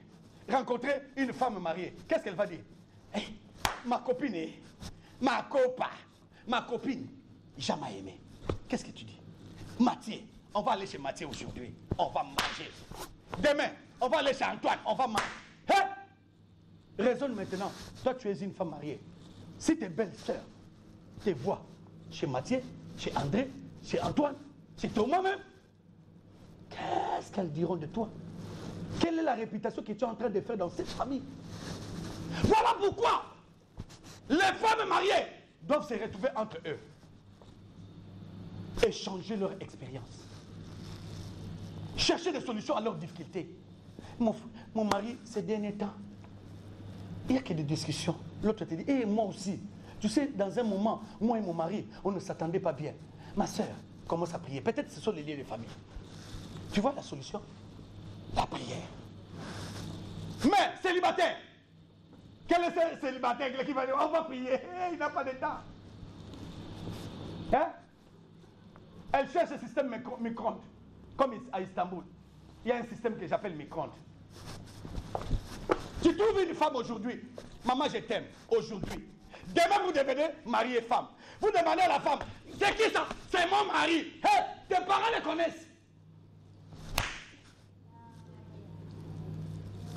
[SPEAKER 1] rencontrer une femme mariée, qu'est-ce qu'elle va dire? Hey, ma copine, ma copine, jamais aimé. Qu'est-ce que tu dis? Mathieu, on va aller chez Mathieu aujourd'hui. On va manger. Demain, on va aller chez Antoine. On va manger. Hein? Raisonne maintenant. Toi, tu es une femme mariée. Si tes belles sœurs te voient chez Mathieu, chez André, chez Antoine, chez Thomas même, qu'est-ce qu'elles diront de toi? Quelle est la réputation que tu es en train de faire dans cette famille? Voilà pourquoi les femmes mariées doivent se retrouver entre eux et changer leur expérience. Chercher des solutions à leurs difficultés. Mon mari, ces derniers temps, il n'y a que des discussions. L'autre te dit, et moi aussi. Tu sais, dans un moment, moi et mon mari, on ne s'attendait pas bien. Ma soeur commence à prier. Peut-être que ce sont les liens de famille. Tu vois la solution? La prière. Mais célibataire, quel est ce célibataire qui va dire, on va prier, il n'a pas de temps. Hein? Elle cherche ce système micro-ondes. Comme à Istanbul, il y a un système que j'appelle micro-ondes. Tu trouves une femme aujourd'hui, maman je t'aime, aujourd'hui. Demain vous devenez mari et femme. Vous demandez à la femme, c'est qui ça? C'est mon mari. Hey, tes parents le connaissent.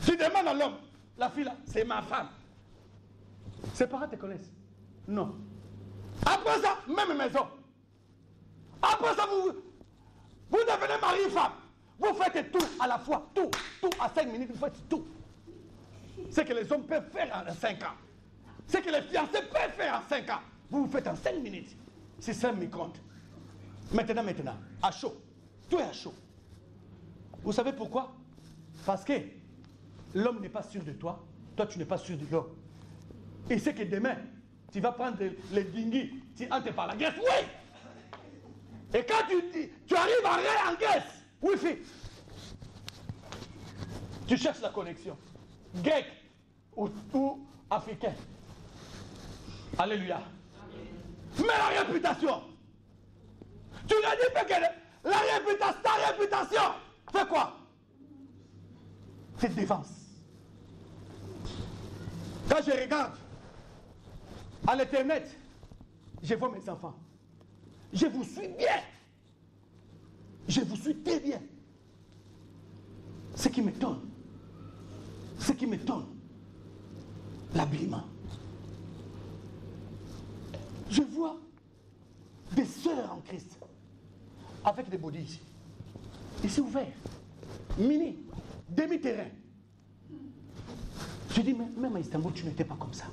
[SPEAKER 1] Tu demandes à l'homme, la fille là, c'est ma femme. Ses parents te connaissent? Non. Après ça, même maison. Après ça, vous devenez mari et femme. Vous faites tout à la fois, tout à 5 minutes, vous faites tout. Ce que les hommes peuvent faire en 5 ans. Ce que les fiancés peuvent faire en 5 ans. Vous faites en 5 minutes. C'est ça me compte. Maintenant, à chaud. Tout est à chaud. Vous savez pourquoi? Parce que l'homme n'est pas sûr de toi. Toi, tu n'es pas sûr de l'homme. Et c'est que demain, tu vas prendre les dingis, tu entres par la Grèce. Oui! Et quand tu arrives en Grèce, Wi-Fi, tu cherches la connexion. Grec ou africain. Alléluia. Amen. Mais la réputation. Tu n'as dit pas que ta réputation fait quoi? C'est défense. Quand je regarde à l'internet, je vois mes enfants. Je vous suis bien. Je vous suis très bien. Ce qui m'étonne, l'habillement. Je vois des sœurs en Christ avec des bodys ici. Ici ouvert, mini, demi-terrain. Je dis, mais même à Istanbul, tu n'étais pas comme ça.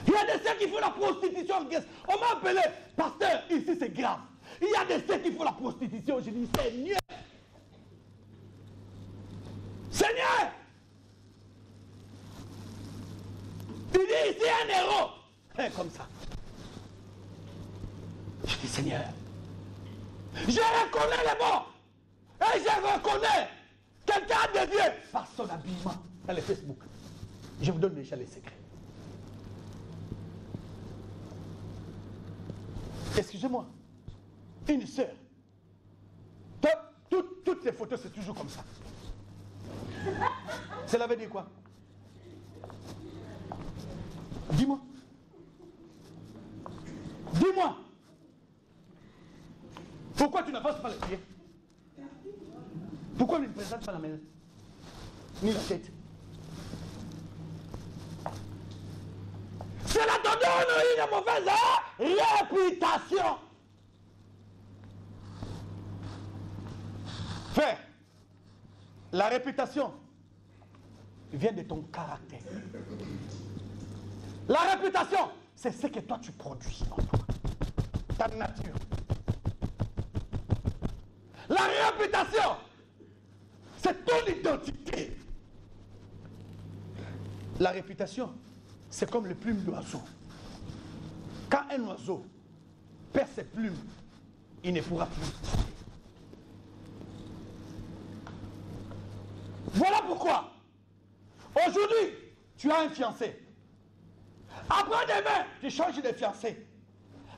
[SPEAKER 1] Il y a des sœurs qui font la prostitution en Grèce. On m'a appelé, pasteur, ici c'est grave. Il y a des sœurs qui font la prostitution. Je dis, Seigneur, Seigneur, tu dis ici un héros. Comme ça. Je dis, Seigneur, je reconnais les mots. Et je reconnais quelqu'un de Dieu par son habillement dans le Facebook. Je vous donne déjà les secrets. Excusez-moi, une sœur, toutes les photos c'est toujours comme ça. Cela veut dire quoi? Dis-moi. Dis-moi. Pourquoi tu n'avances pas les pieds? Pourquoi tu ne présentes pas la main ni la tête? Cela te donne une mauvaise réputation. Frère, la réputation vient de ton caractère. La réputation, c'est ce que toi tu produis en toi, ta nature. La réputation, c'est ton identité. La réputation, c'est comme les plumes d'oiseau. Quand un oiseau perd ses plumes, il ne pourra plus. Voilà pourquoi, aujourd'hui, tu as un fiancé. Après demain, tu changes de fiancé.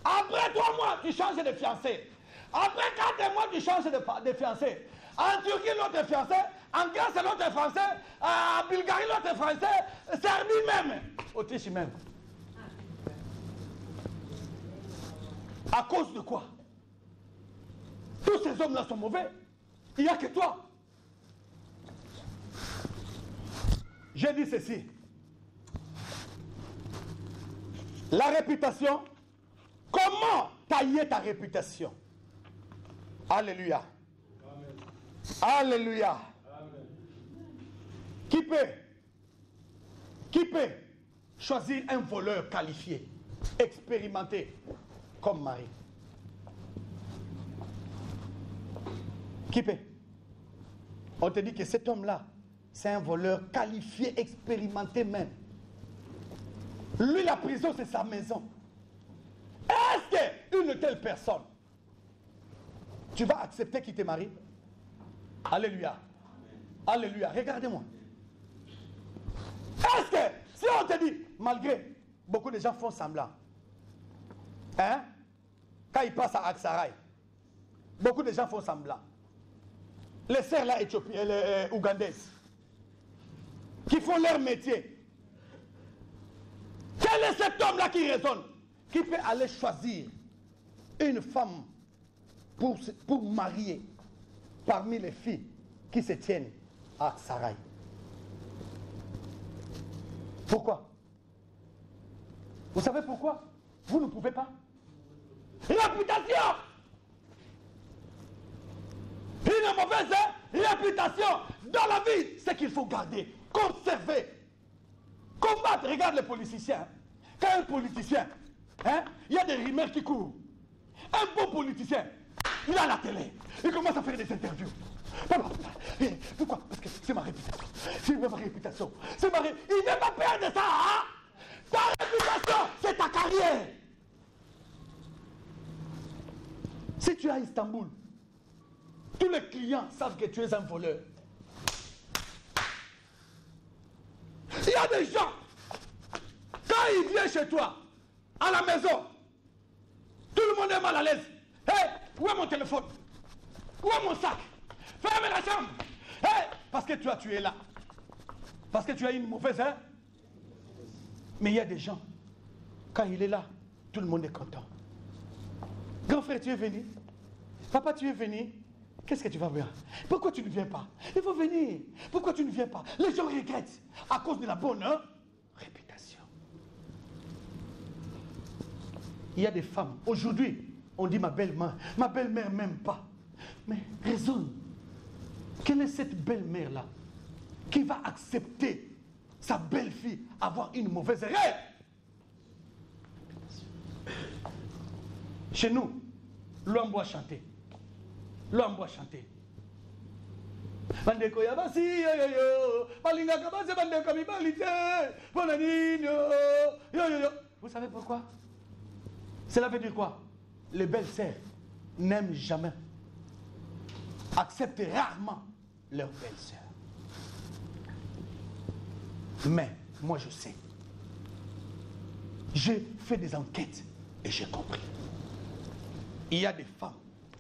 [SPEAKER 1] Après 3 mois, tu changes de fiancé. Après 4 mois, tu changes de fiancé. En Turquie, l'autre fiancé. En Grèce, l'autre français. En Bulgarie, l'autre français. Serbie même. Autriche même. À cause de quoi? Tous ces hommes-là sont mauvais. Il n'y a que toi. J'ai dit ceci. La réputation, comment tailler ta réputation? Alléluia. Amen. Alléluia. Amen. Qui peut choisir un voleur qualifié, expérimenté comme mari? Qui peut? On te dit que cet homme-là, c'est un voleur qualifié, expérimenté même. Lui, la prison, c'est sa maison. Est-ce qu'une telle personne, tu vas accepter qu'il te marie? Alléluia. Alléluia. Regardez-moi. Est-ce que, si on te dit, malgré, beaucoup de gens font semblant, hein, quand ils passent à Aksaray, beaucoup de gens font semblant. Les sœurs là, éthiopiennes, les ougandaises, qui font leur métier. Quel est cet homme-là qui raisonne? Qui peut aller choisir une femme pour marier parmi les filles qui se tiennent à Aksaray? Pourquoi? Vous savez pourquoi? Vous ne pouvez pas. Réputation! Une mauvaise réputation dans la vie, c'est qu'il faut garder, conserver, combattre. Regarde les politiciens. Quand un politicien, hein, il y a des rumeurs qui courent. Un bon politicien, il a la télé, il commence à faire des interviews. Pourquoi? Parce que c'est ma réputation. C'est ma réputation. Il ne va pas perdre ça. Hein? Ta réputation, c'est ta carrière. Si tu es à Istanbul, tous les clients savent que tu es un voleur. Il y a des gens, quand ils viennent chez toi, à la maison, tout le monde est mal à l'aise. Hey, où est mon téléphone? Où est mon sac? Fermez la chambre. Hey, parce que tu es là. Parce que tu as une mauvaise, hein? Mais il y a des gens, quand il est là, tout le monde est content. Grand frère, tu es venu? Papa, tu es venu? Qu'est-ce que tu vas faire? Pourquoi tu ne viens pas? Il faut venir. Pourquoi tu ne viens pas? Les gens regrettent à cause de la bonne réputation. Il y a des femmes. Aujourd'hui, on dit ma belle-mère m'aime pas. Mais raisonne. Quelle est cette belle-mère-là qui va accepter sa belle-fille avoir une mauvaise règle? Chez nous, l'homme doit chanter. L'homme doit chanter. Bandeko ya basi yo yo yo, balinga kabase bandeko mi balite, bonanino yo yo yo. Vous savez pourquoi? Cela veut dire quoi? Les belles-sœurs n'aiment jamais, acceptent rarement leurs belles-sœurs. Mais moi je sais. J'ai fait des enquêtes et j'ai compris. Il y a des femmes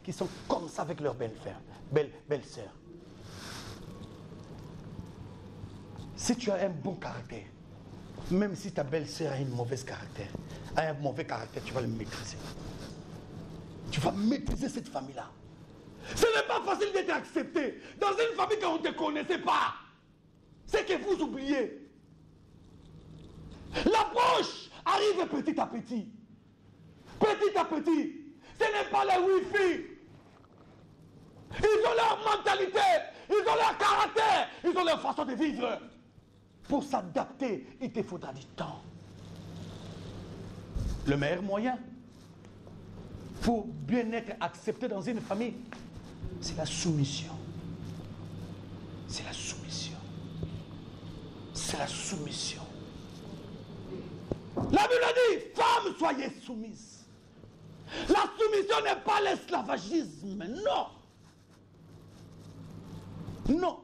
[SPEAKER 1] qui sont comme ça avec leur belle-sœur. Si tu as un bon caractère, même si ta belle-sœur a un mauvais caractère, tu vas le maîtriser. Tu vas maîtriser cette famille-là. Ce n'est pas facile d'être accepté dans une famille qu'on ne te connaissait pas. C'est que vous oubliez. L'approche arrive petit à petit. Petit à petit. Ce n'est pas les Wi-Fi. Ils ont leur mentalité, ils ont leur caractère, ils ont leur façon de vivre. Pour s'adapter, il te faudra du temps. Le meilleur moyen pour bien être accepté dans une famille, c'est la soumission. C'est la soumission. C'est la soumission. La Bible dit, femmes, soyez soumises. La soumission n'est pas l'esclavagisme, non. Non.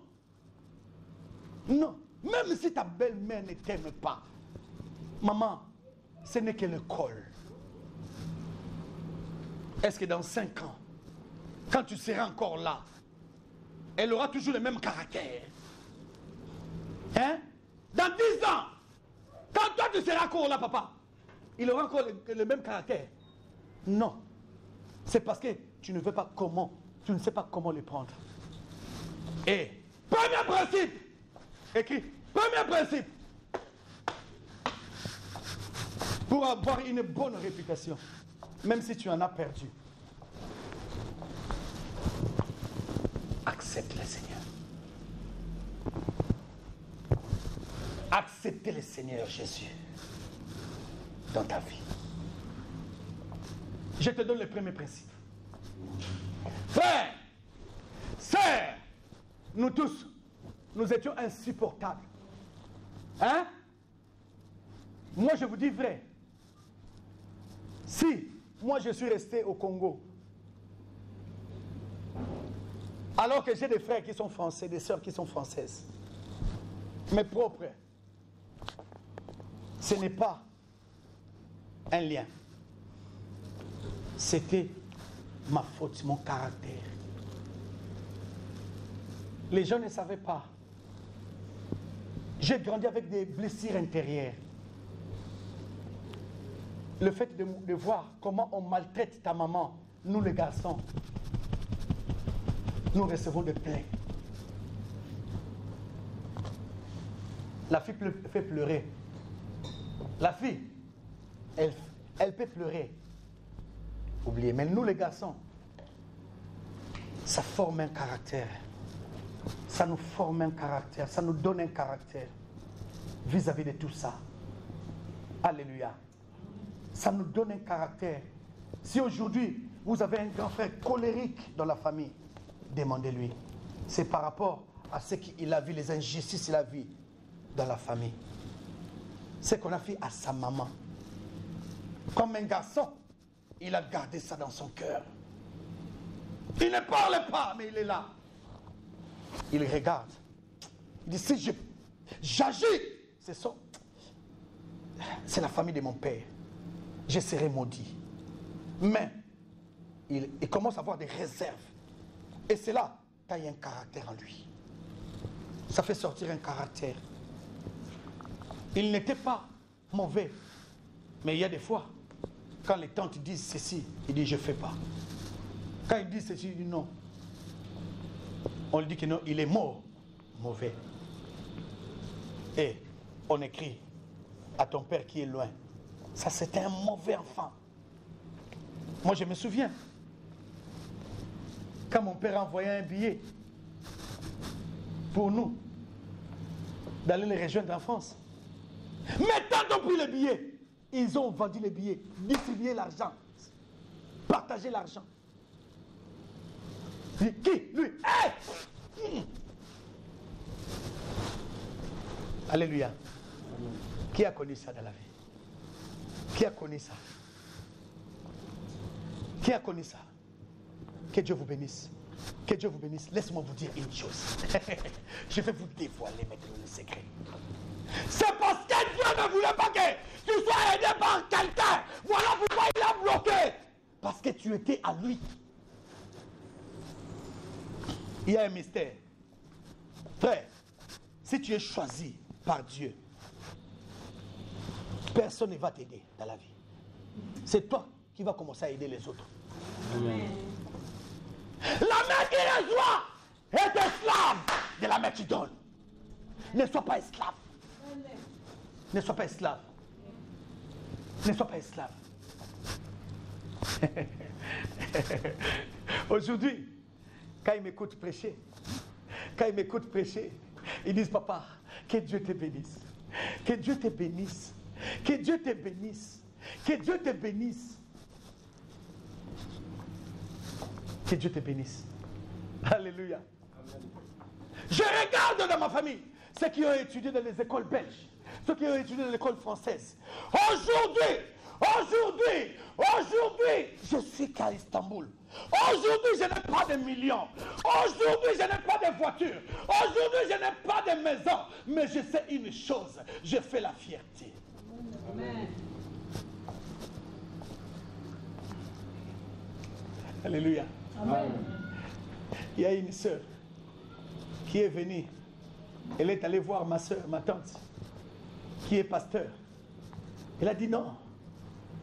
[SPEAKER 1] Non. Même si ta belle-mère ne t'aime pas, maman, ce n'est que l'école. Est-ce que dans 5 ans, quand tu seras encore là, elle aura toujours le même caractère? Hein? Dans 10 ans, quand toi tu seras encore là, papa, il aura encore le même caractère? Non. C'est parce que tu ne veux pas comment, tu ne sais pas comment le prendre. Et, premier principe, écrit, premier principe, pour avoir une bonne réputation, même si tu en as perdu, accepte le Seigneur. accepter le Seigneur Jésus dans ta vie. Je te donne le premier principe. Frère, sœur, nous tous, nous étions insupportables. Hein? Moi, je vous dis vrai. Si moi, je suis resté au Congo, alors que j'ai des frères qui sont français, des sœurs qui sont françaises, mes propres, ce n'est pas un lien. C'était ma faute, mon caractère. Les gens ne savaient pas. J'ai grandi avec des blessures intérieures. Le fait de voir comment on maltraite ta maman, nous les garçons, nous recevons des plaintes. La fille fait pleurer. La fille, elle peut pleurer. Oubliez, mais nous les garçons, ça forme un caractère. Ça nous forme un caractère, ça nous donne un caractère vis-à-vis de tout ça. Alléluia. Ça nous donne un caractère. Si aujourd'hui, vous avez un grand frère colérique dans la famille, demandez-lui. C'est par rapport à ce qu'il a vu, les injustices qu'il a vu dans la famille. C'est qu'on a fait à sa maman. Comme un garçon, il a gardé ça dans son cœur. Il ne parle pas, mais il est là. Il regarde. Il dit, si j'agis, c'est la famille de mon père. Je serai maudit. Mais il commence à avoir des réserves. Et c'est là qu'il y a un caractère en lui. Ça fait sortir un caractère. Il n'était pas mauvais. Mais il y a des fois, quand les tantes disent ceci, il dit je ne fais pas. Quand ils disent ceci, il dit non. On lui dit que non, il est mort, mauvais. Et on écrit à ton père qui est loin. Ça, c'était un mauvais enfant. Moi, je me souviens. Quand mon père envoyait un billet pour nous, d'aller les rejoindre en France. Mais tant qu'on pris le billet, ils ont vendu les billets, distribué l'argent, partagé l'argent. Qui? Lui. Hey! Alléluia. Qui a connu ça dans la vie? Qui a connu ça? Qui a connu ça? Que Dieu vous bénisse. Que Dieu vous bénisse. Laisse-moi vous dire une chose. Je vais vous dévoiler maintenant le secret. C'est parce que Dieu ne voulait pas que tu sois aidé par quelqu'un. Voilà pourquoi il a bloqué. Parce que tu étais à lui. Il y a un mystère. Frère, si tu es choisi par Dieu, personne ne va t'aider dans la vie. C'est toi qui vas commencer à aider les autres. Amen. La main qui reçoit est esclave de la main qui donne. Ne sois pas esclave. Ne sois pas esclave. Ne sois pas esclave. Aujourd'hui, quand ils m'écoutent prêcher, ils disent, papa, que Dieu te bénisse. Que Dieu te bénisse. Que Dieu te bénisse. Que Dieu te bénisse. Que Dieu te bénisse. Alléluia. Amen. Je regarde dans ma famille ceux qui ont étudié dans les écoles belges, ceux qui ont étudié dans l'école française. Aujourd'hui, je suis qu'à Istanbul. Aujourd'hui, je n'ai pas de millions. Aujourd'hui, je n'ai pas de voiture. Aujourd'hui, je n'ai pas de maison. Mais je sais une chose, je fais la fierté. Amen. Alléluia. Amen. Il y a une sœur qui est venue. Elle est allée voir ma sœur, ma tante, qui est pasteur. Elle a dit non.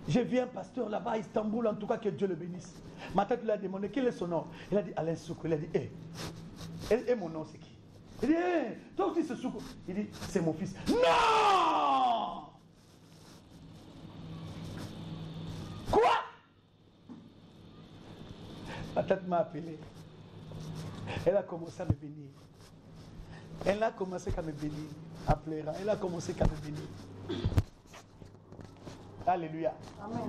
[SPEAKER 1] Je viens pasteur là-bas à Istanbul, en tout cas que Dieu le bénisse. Ma tante lui a demandé quel est son nom. Elle a dit Alain Soukou. Elle a dit et mon nom c'est qui? Il dit toi aussi c'est Soukou. Il dit c'est mon fils. Non! Quoi? Ma tante m'a appelé. Elle a commencé à me bénir. Elle a commencé à me bénir. appellera. Elle a commencé qu'à me bénir. Alléluia.
[SPEAKER 2] Amen.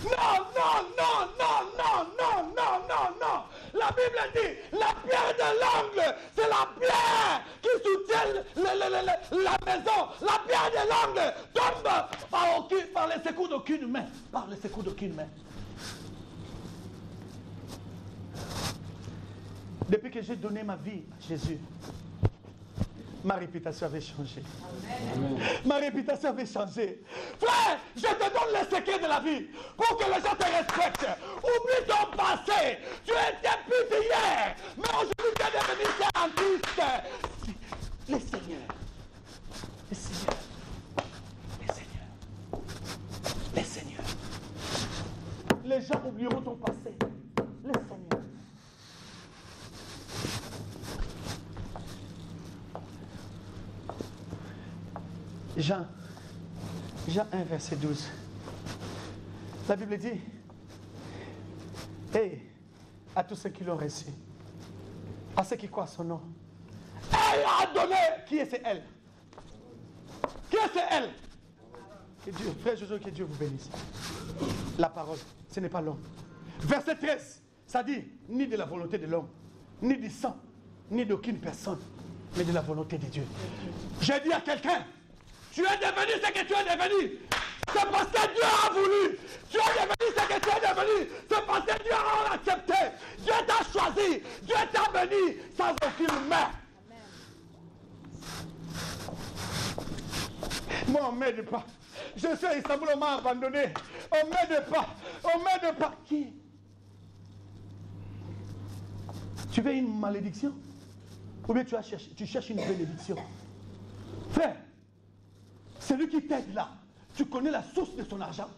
[SPEAKER 1] Non, non, non, non, non, non, non, non, non. La Bible dit, la pierre de l'angle, c'est la pierre qui soutient la maison. La pierre de l'angle tombe par les secours d'aucune main. Par les secours d'aucune main. Depuis que j'ai donné ma vie à Jésus, ma réputation avait changé.
[SPEAKER 2] Amen.
[SPEAKER 1] Ma réputation avait changé. Frère, je te donne le secret de la vie pour que les gens te respectent. Oublie ton passé. Tu étais plus hier, mais aujourd'hui tu es devenu en Christ. Les seigneurs. Les seigneurs. Les seigneurs. Les seigneurs. Les gens oublieront ton passé. Les seigneurs. Jean 1, verset 12. La Bible dit, hey, à tous ceux qui l'ont reçu, à ceux qui croient son nom, elle a donné. Qui est c'est elle? Qui est c'est elle? Que Dieu, frère Jésus, que Dieu vous bénisse. La parole, ce n'est pas l'homme. Verset 13, ça dit, ni de la volonté de l'homme, ni du sang, ni d'aucune personne, mais de la volonté de Dieu. J'ai dit à quelqu'un, tu es devenu ce que tu es devenu. C'est parce que Dieu a voulu. Tu es devenu ce que tu es devenu. C'est parce que Dieu a accepté. Dieu t'a choisi. Dieu t'a béni sans aucune main. Moi, on ne m'aide pas. Je suis à Istanbul, on m'a abandonné. On ne m'aide pas. On ne m'aide pas. Qui? Tu veux une malédiction? Ou bien tu cherches une bénédiction? Frère, celui qui t'aide là, tu connais la source de son argent?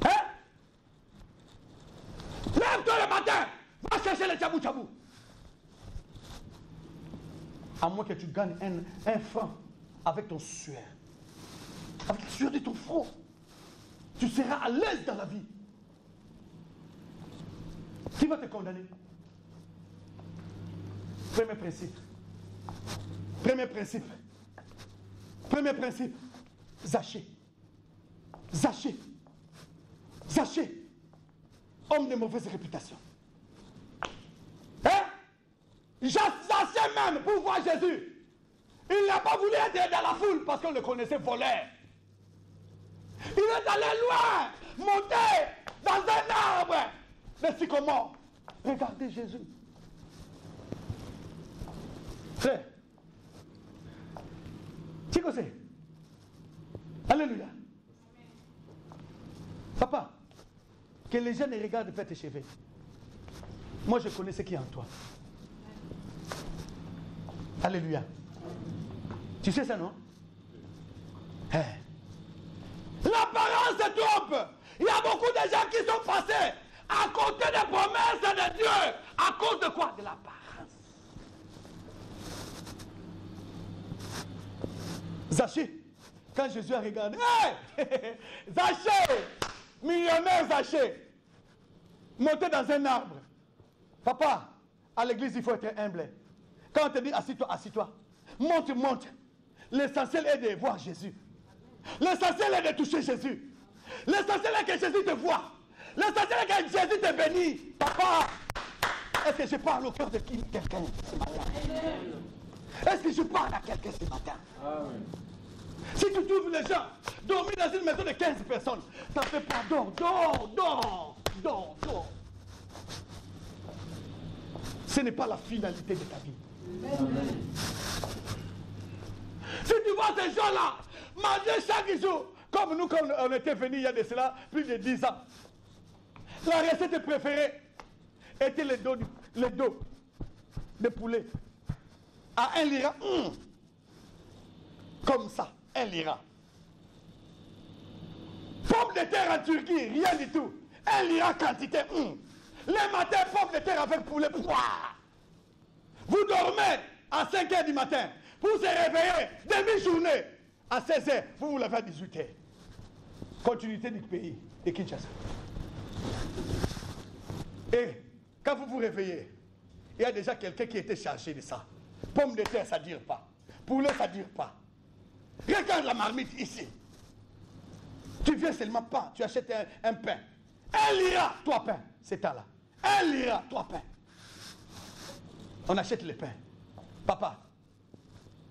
[SPEAKER 1] Hein? Lève-toi le matin, va chercher le tchabou-tchabou. À moins que tu gagnes un franc avec ton sueur. Avec la sueur de ton front. Tu seras à l'aise dans la vie. Qui va te condamner? Premier principe. Premier principe. Premier principe, Zachée. Zachée. Zachée. Homme de mauvaise réputation. Hein? Zachée même pour voir Jésus. Il n'a pas voulu être dans la foule parce qu'on le connaissait voleur. Il est allé loin, monter dans un arbre de sycomore. Regardez Jésus. Frère. Tu sais? Alléluia. Papa, que les gens ne regardent pas tes cheveux. Moi, je connais ce qui est en toi. Alléluia. Tu sais ça, non? Hein? L'apparence se trompe. Il y a beaucoup de gens qui sont passés à côté des promesses de Dieu. À cause de quoi? De l'apparence. Zachée, quand Jésus a regardé, hey! Zachée, millionnaire Zachée, monté dans un arbre. Papa, à l'église, il faut être humble. Quand on te dit assis-toi, assis-toi. Monte, monte. L'essentiel est de voir Jésus. L'essentiel est de toucher Jésus. L'essentiel est que Jésus te voit. L'essentiel est que Jésus te bénisse. Papa, est-ce que je parle au cœur de quelqu'un ce matin? Est-ce que je parle à quelqu'un ce matin? Amen. Si tu trouves les gens dormir dans une maison de 15 personnes, ça ne fait pas dors. Ce n'est pas la finalité de ta vie. Amen. Si tu vois ces gens-là manger chaque jour, comme nous, quand on était venus il y a de cela plus de 10 ans, la recette préférée était le dos de poulet à 1 lira. Comme ça, 1 lira. Pommes de terre en Turquie, rien du tout. 1 lira quantité. Le matin, pommes de terre avec poulet. Vous dormez à 5 h du matin. Pour se réveiller, demi-journée, à 16 h, vous l'avez à 18 h. Continuité du pays de Kinshasa. Et quand vous vous réveillez, il y a déjà quelqu'un qui était chargé de ça. Pommes de terre, ça ne dure pas. poulet, ça ne dure pas. Regarde la marmite ici. Tu viens seulement pas, tu achètes un pain. 1 lira, 3 pains. C'est ça là. 1 lira, 3 pains. On achète les pains. Papa,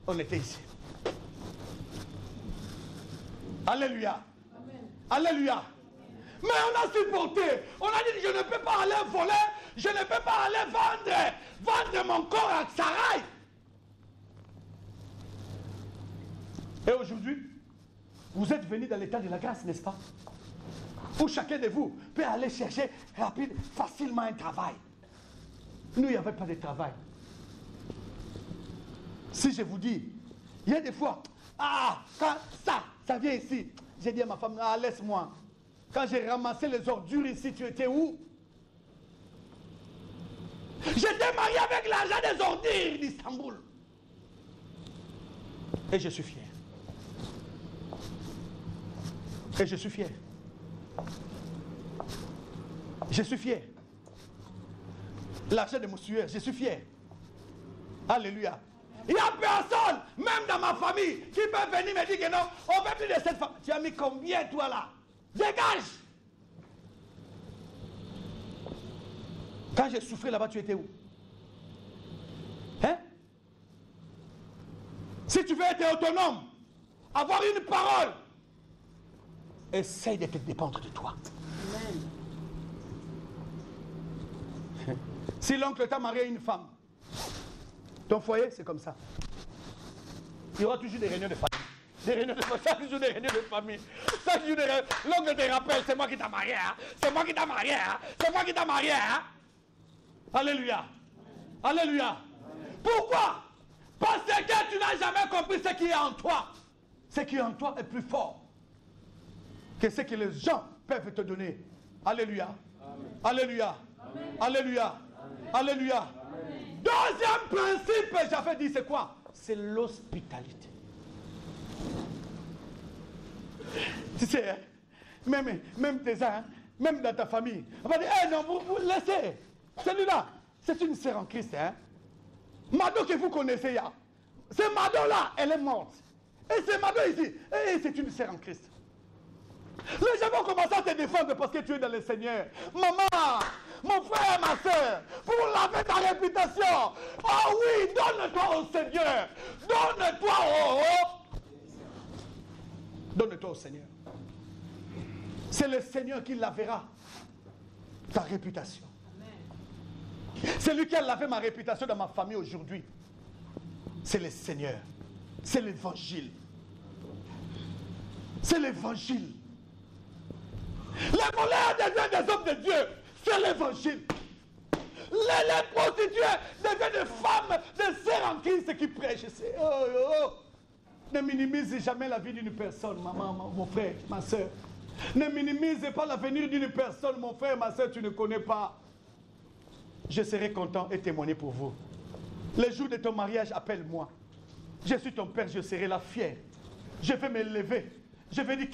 [SPEAKER 1] on était ici. Alléluia. Amen. Alléluia. Mais on a supporté. On a dit, je ne peux pas aller voler. Je ne peux pas aller vendre mon corps à Sarai. Et aujourd'hui, vous êtes venus dans l'état de la grâce, n'est-ce pas? Où chacun de vous peut aller chercher facilement un travail. Nous, il n'y avait pas de travail. Si je vous dis, il y a des fois, quand ça vient ici, j'ai dit à ma femme, laisse-moi. Quand j'ai ramassé les ordures ici, tu étais où? J'étais marié avec l'argent des ordures d'Istanbul. Et je suis fier. Et je suis fier. Je suis fier. L'argent de mon sueur, je suis fier. Alléluia. Il n'y a personne, même dans ma famille, qui peut venir me dire que non, on ne veut plus de cette femme. Tu as mis combien toi là? Dégage! Quand j'ai souffert là-bas, tu étais où? Hein? Si tu veux être autonome, avoir une parole, essaye de te dépendre de toi. Amen. Si l'oncle t'a marié une femme, ton foyer, c'est comme ça. Il y aura toujours des réunions de famille. Des réunions de famille, chaque jour des réunions de famille. Chaque jour des réunions. L'oncle te rappelle, c'est moi qui t'ai marié, hein? C'est moi qui t'ai marié, hein? C'est moi qui t'ai marié, hein? Alléluia. Alléluia. Pourquoi? Parce que tu n'as jamais compris ce qui est en toi. Ce qui est en toi est plus fort que ce que les gens peuvent te donner. Alléluia. Amen. Alléluia. Amen. Alléluia. Amen. Alléluia. Amen. Deuxième principe, j'avais dit, c'est quoi? C'est l'hospitalité. Tu sais, hein, même tes uns, même dans ta famille, on va dire, non, vous laissez. Celui-là, c'est une sœur en Christ. Hein? Mado que vous connaissez, là. C'est Mado-là, elle est morte. Et c'est Mado ici, c'est une sœur en Christ. Les gens vont commencer à te défendre parce que tu es dans le Seigneur. Maman, mon frère, ma soeur, pour laver ta réputation. Oh oui, donne-toi au Seigneur. Donne-toi au Seigneur. C'est le Seigneur qui lavera ta réputation. C'est lui qui a lavé ma réputation dans ma famille aujourd'hui. C'est le Seigneur. C'est l'évangile. C'est l'évangile. Les voleurs deviennent des hommes de Dieu. C'est l'évangile. Les prostituées deviennent des femmes, des sœurs en Christ qui prêchent. Ne minimise jamais la vie d'une personne, maman, mon frère, ma soeur. Ne minimise pas l'avenir d'une personne, mon frère, ma soeur, tu ne connais pas. Je serai content et témoigner pour vous. Le jour de ton mariage, appelle-moi. Je suis ton père, je serai là fier. Je vais me lever. Je vais dire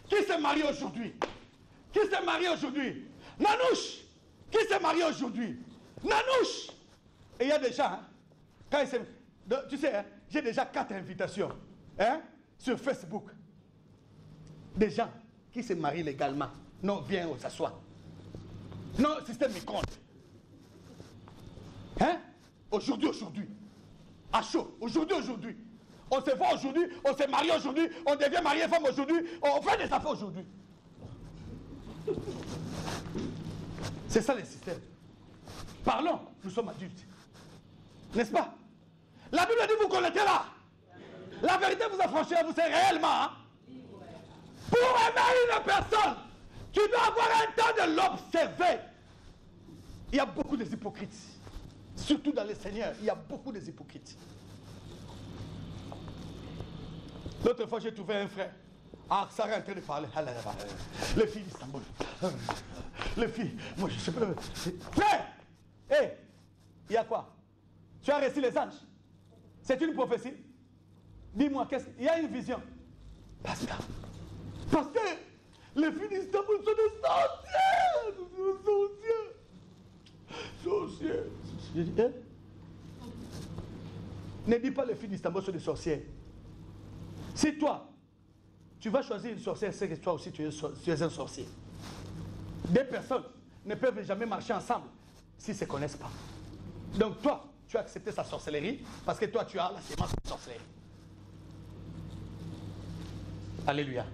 [SPEAKER 1] qui s'est marié aujourd'hui? Qui s'est marié aujourd'hui? Nanouche. Qui s'est marié aujourd'hui? Nanouche. Et il y a déjà, hein, quand il s'est... Tu sais, hein, j'ai déjà 4 invitations, hein, sur Facebook. Des gens qui se marient légalement. Non, viens, on s'assoit. Non, système me compte. Hein? Aujourd'hui. À chaud. Aujourd'hui. On se voit aujourd'hui, on se marie aujourd'hui, on devient marié femme aujourd'hui, on fait des affaires aujourd'hui. C'est ça le système. Parlons, nous sommes adultes. N'est-ce pas? La Bible dit, vous connaissez là. La vérité vous affranchira, vous serez réellement. Hein? Pour aimer une personne, tu dois avoir un temps de l'observer. Il y a beaucoup de hypocrites. Surtout dans le Seigneur, il y a beaucoup de hypocrites. L'autre fois, j'ai trouvé un frère. Sarah est en train de parler. Les filles d'Istanbul. Les filles. Moi, je sais pas. Frère! Hé! Il y a quoi? Tu as reçu les anges? C'est une prophétie? Dis-moi, il y a une vision. Parce que les filles d'Istanbul sont des sorcières. Sorcières. Ne dis pas les filles d'Istanbul sont des sorcières. Si toi, tu vas choisir une sorcière, c'est que toi aussi tu es un sorcier. Des personnes ne peuvent jamais marcher ensemble s'ils ne se connaissent pas. Donc toi, tu as accepté sa sorcellerie parce que toi, tu as la sémence de sorcellerie. Alléluia.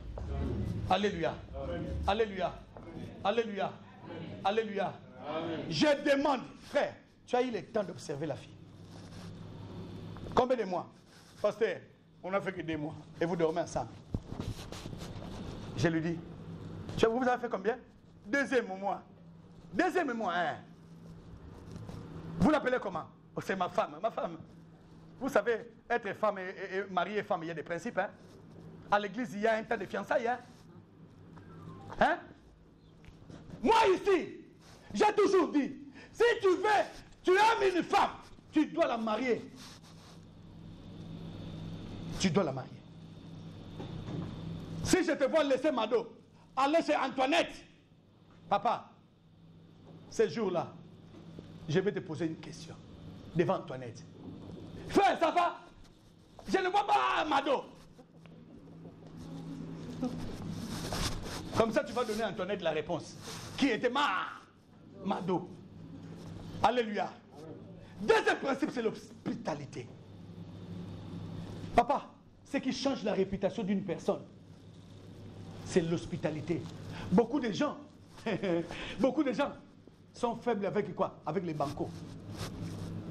[SPEAKER 1] Alléluia. Alléluia. Alléluia. Alléluia. Je demande, frère, tu as eu le temps d'observer la fille. Combien de mois? Pasteur, on n'a fait que 2 mois. Et vous dormez ensemble. Je lui dis, vous avez fait combien? 2e mois. 2e mois, hein? Vous l'appelez comment? Oh, c'est ma femme. Ma femme. Vous savez, être femme et mariée et femme, il y a des principes, hein? À l'église, il y a un temps de fiançailles, hein? Hein? Moi ici, j'ai toujours dit, si tu aimes une femme, tu dois la marier. Tu dois la marier. Si je te vois laisser Mado, aller chez Antoinette, papa, ce jour-là, je vais te poser une question devant Antoinette. Frère, ça va? Je ne vois pas Mado. Comme ça, tu vas donner à Antoinette la réponse. Qui était Mado. Alléluia. Deuxième principe, c'est l'hospitalité. Papa, ce qui change la réputation d'une personne, c'est l'hospitalité. Beaucoup de gens sont faibles avec quoi? Avec les bancos.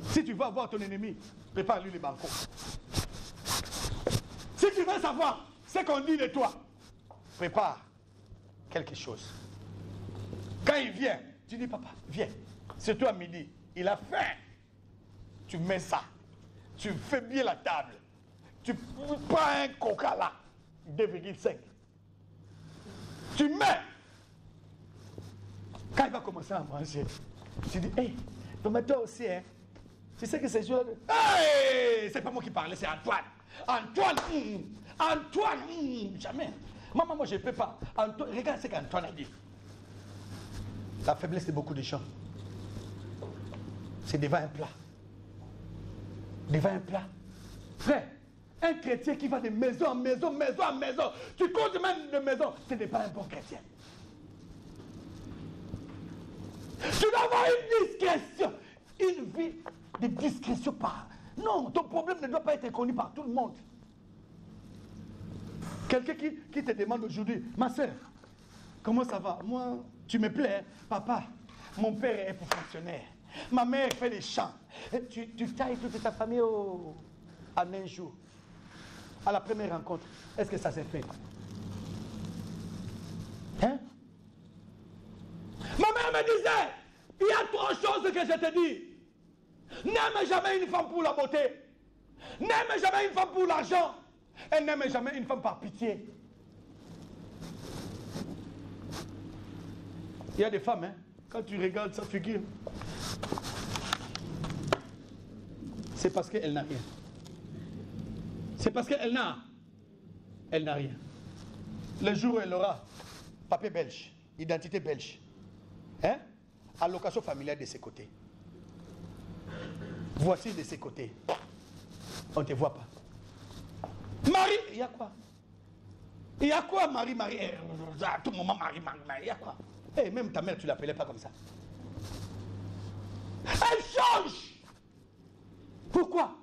[SPEAKER 1] Si tu veux avoir ton ennemi, prépare-lui les bancos. Si tu veux savoir ce qu'on dit de toi, prépare quelque chose. Quand il vient, tu dis, papa, viens. Surtout à midi, il a faim. Tu mets ça. Tu fais bien la table. Tu prends un coca là, 2,5. Tu mets. Quand il va commencer à manger, tu dis, hey, toi aussi, hein. Tu sais que c'est jour. Hey, c'est pas moi qui parlais, c'est Antoine. Antoine, jamais. Maman, moi je ne peux pas. Antoine, regarde ce qu'Antoine a dit. La faiblesse de beaucoup de gens, c'est devant un plat. Devant un plat. Frère, un chrétien qui va de maison en maison, maison en maison, tu comptes même de maison, ce n'est pas un bon chrétien. Tu dois avoir une discrétion, une vie de discrétion par. Non, ton problème ne doit pas être connu par tout le monde. Quelqu'un qui te demande aujourd'hui, ma soeur, comment ça va? Moi, tu me plais, papa. Mon père est fonctionnaire. Ma mère fait les champs. Tu tailles toute ta famille en un jour. À la première rencontre, est-ce que ça s'est fait? Hein? Ma mère me disait, il y a 3 choses que je te dis. N'aime jamais une femme pour la beauté. N'aime jamais une femme pour l'argent. Et n'aime jamais une femme par pitié. Il y a des femmes, hein, quand tu regardes sa figure, c'est parce qu'elle n'a rien. C'est parce qu'elle n'a rien. Le jour où elle aura papier belge, identité belge, hein, allocation familiale de ses côtés, voici de ses côtés, on ne te voit pas. Marie, il y a quoi? Il y a quoi, Marie? À tout moment, Marie, il y a quoi? Et même ta mère, tu ne l'appelais pas comme ça. Elle change. Pourquoi?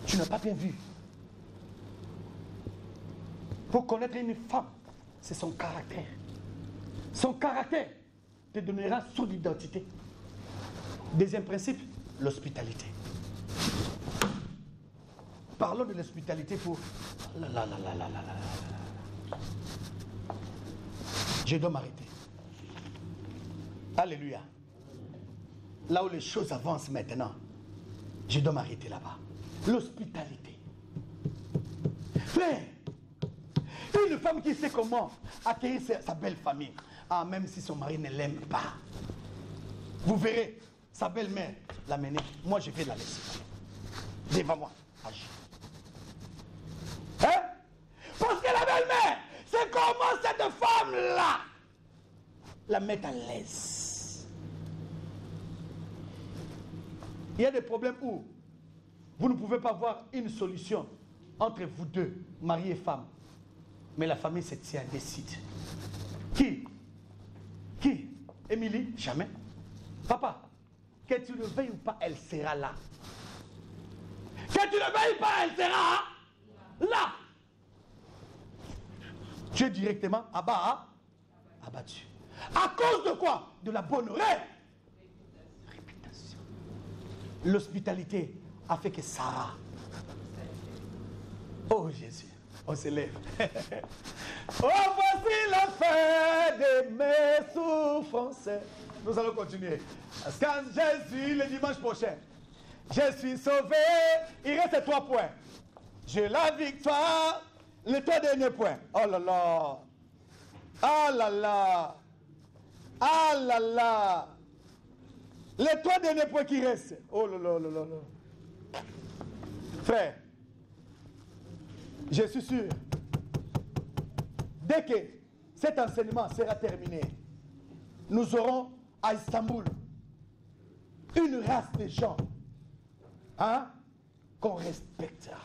[SPEAKER 1] Tu n'as pas bien vu. Pour connaître une femme, c'est son caractère. Son caractère te donnera son identité. Deuxième principe, l'hospitalité. Parlons de l'hospitalité pour... Je dois m'arrêter. Alléluia. Là où les choses avancent maintenant, je dois m'arrêter là-bas. L'hospitalité. Frère, une femme qui sait comment accueillir sa belle famille, même si son mari ne l'aime pas, vous verrez sa belle-mère l'amener. Moi, je vais la laisser. Devant moi, agir. Hein? Parce que la belle-mère, c'est comment cette femme-là la mettre à l'aise. Il y a des problèmes où vous ne pouvez pas voir une solution entre vous deux, mari et femme. Mais la famille se tient, décide. Qui? Émilie? Jamais. Papa, que tu le veuilles ou pas, elle sera là. Que tu ne veuilles pas, elle sera là. Tu es directement abattu. À cause de quoi? De la bonne réputation. L'hospitalité a fait que Sarah. Oh Jésus, on se lève. Oh, voici la fin de mes souffrances. Nous allons continuer. Parce que Jésus, le dimanche prochain, je suis sauvé. Il reste 3 points. J'ai la victoire. Les 3 derniers points. Oh là là. Ah là là. Ah là là. Les 3 derniers points qui restent. Oh là là là là là. Frère, je suis sûr, dès que cet enseignement sera terminé, nous aurons à Istanbul une race de gens qu'on respectera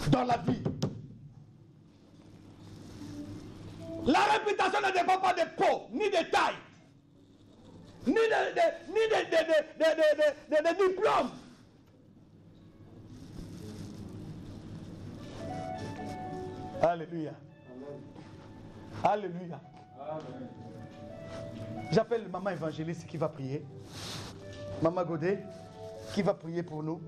[SPEAKER 1] dans la vie. La réputation ne dépend pas de peau, ni de taille, ni de diplôme. Alléluia. Alléluia. Amen. J'appelle maman évangéliste qui va prier. Maman Godet qui va prier pour nous.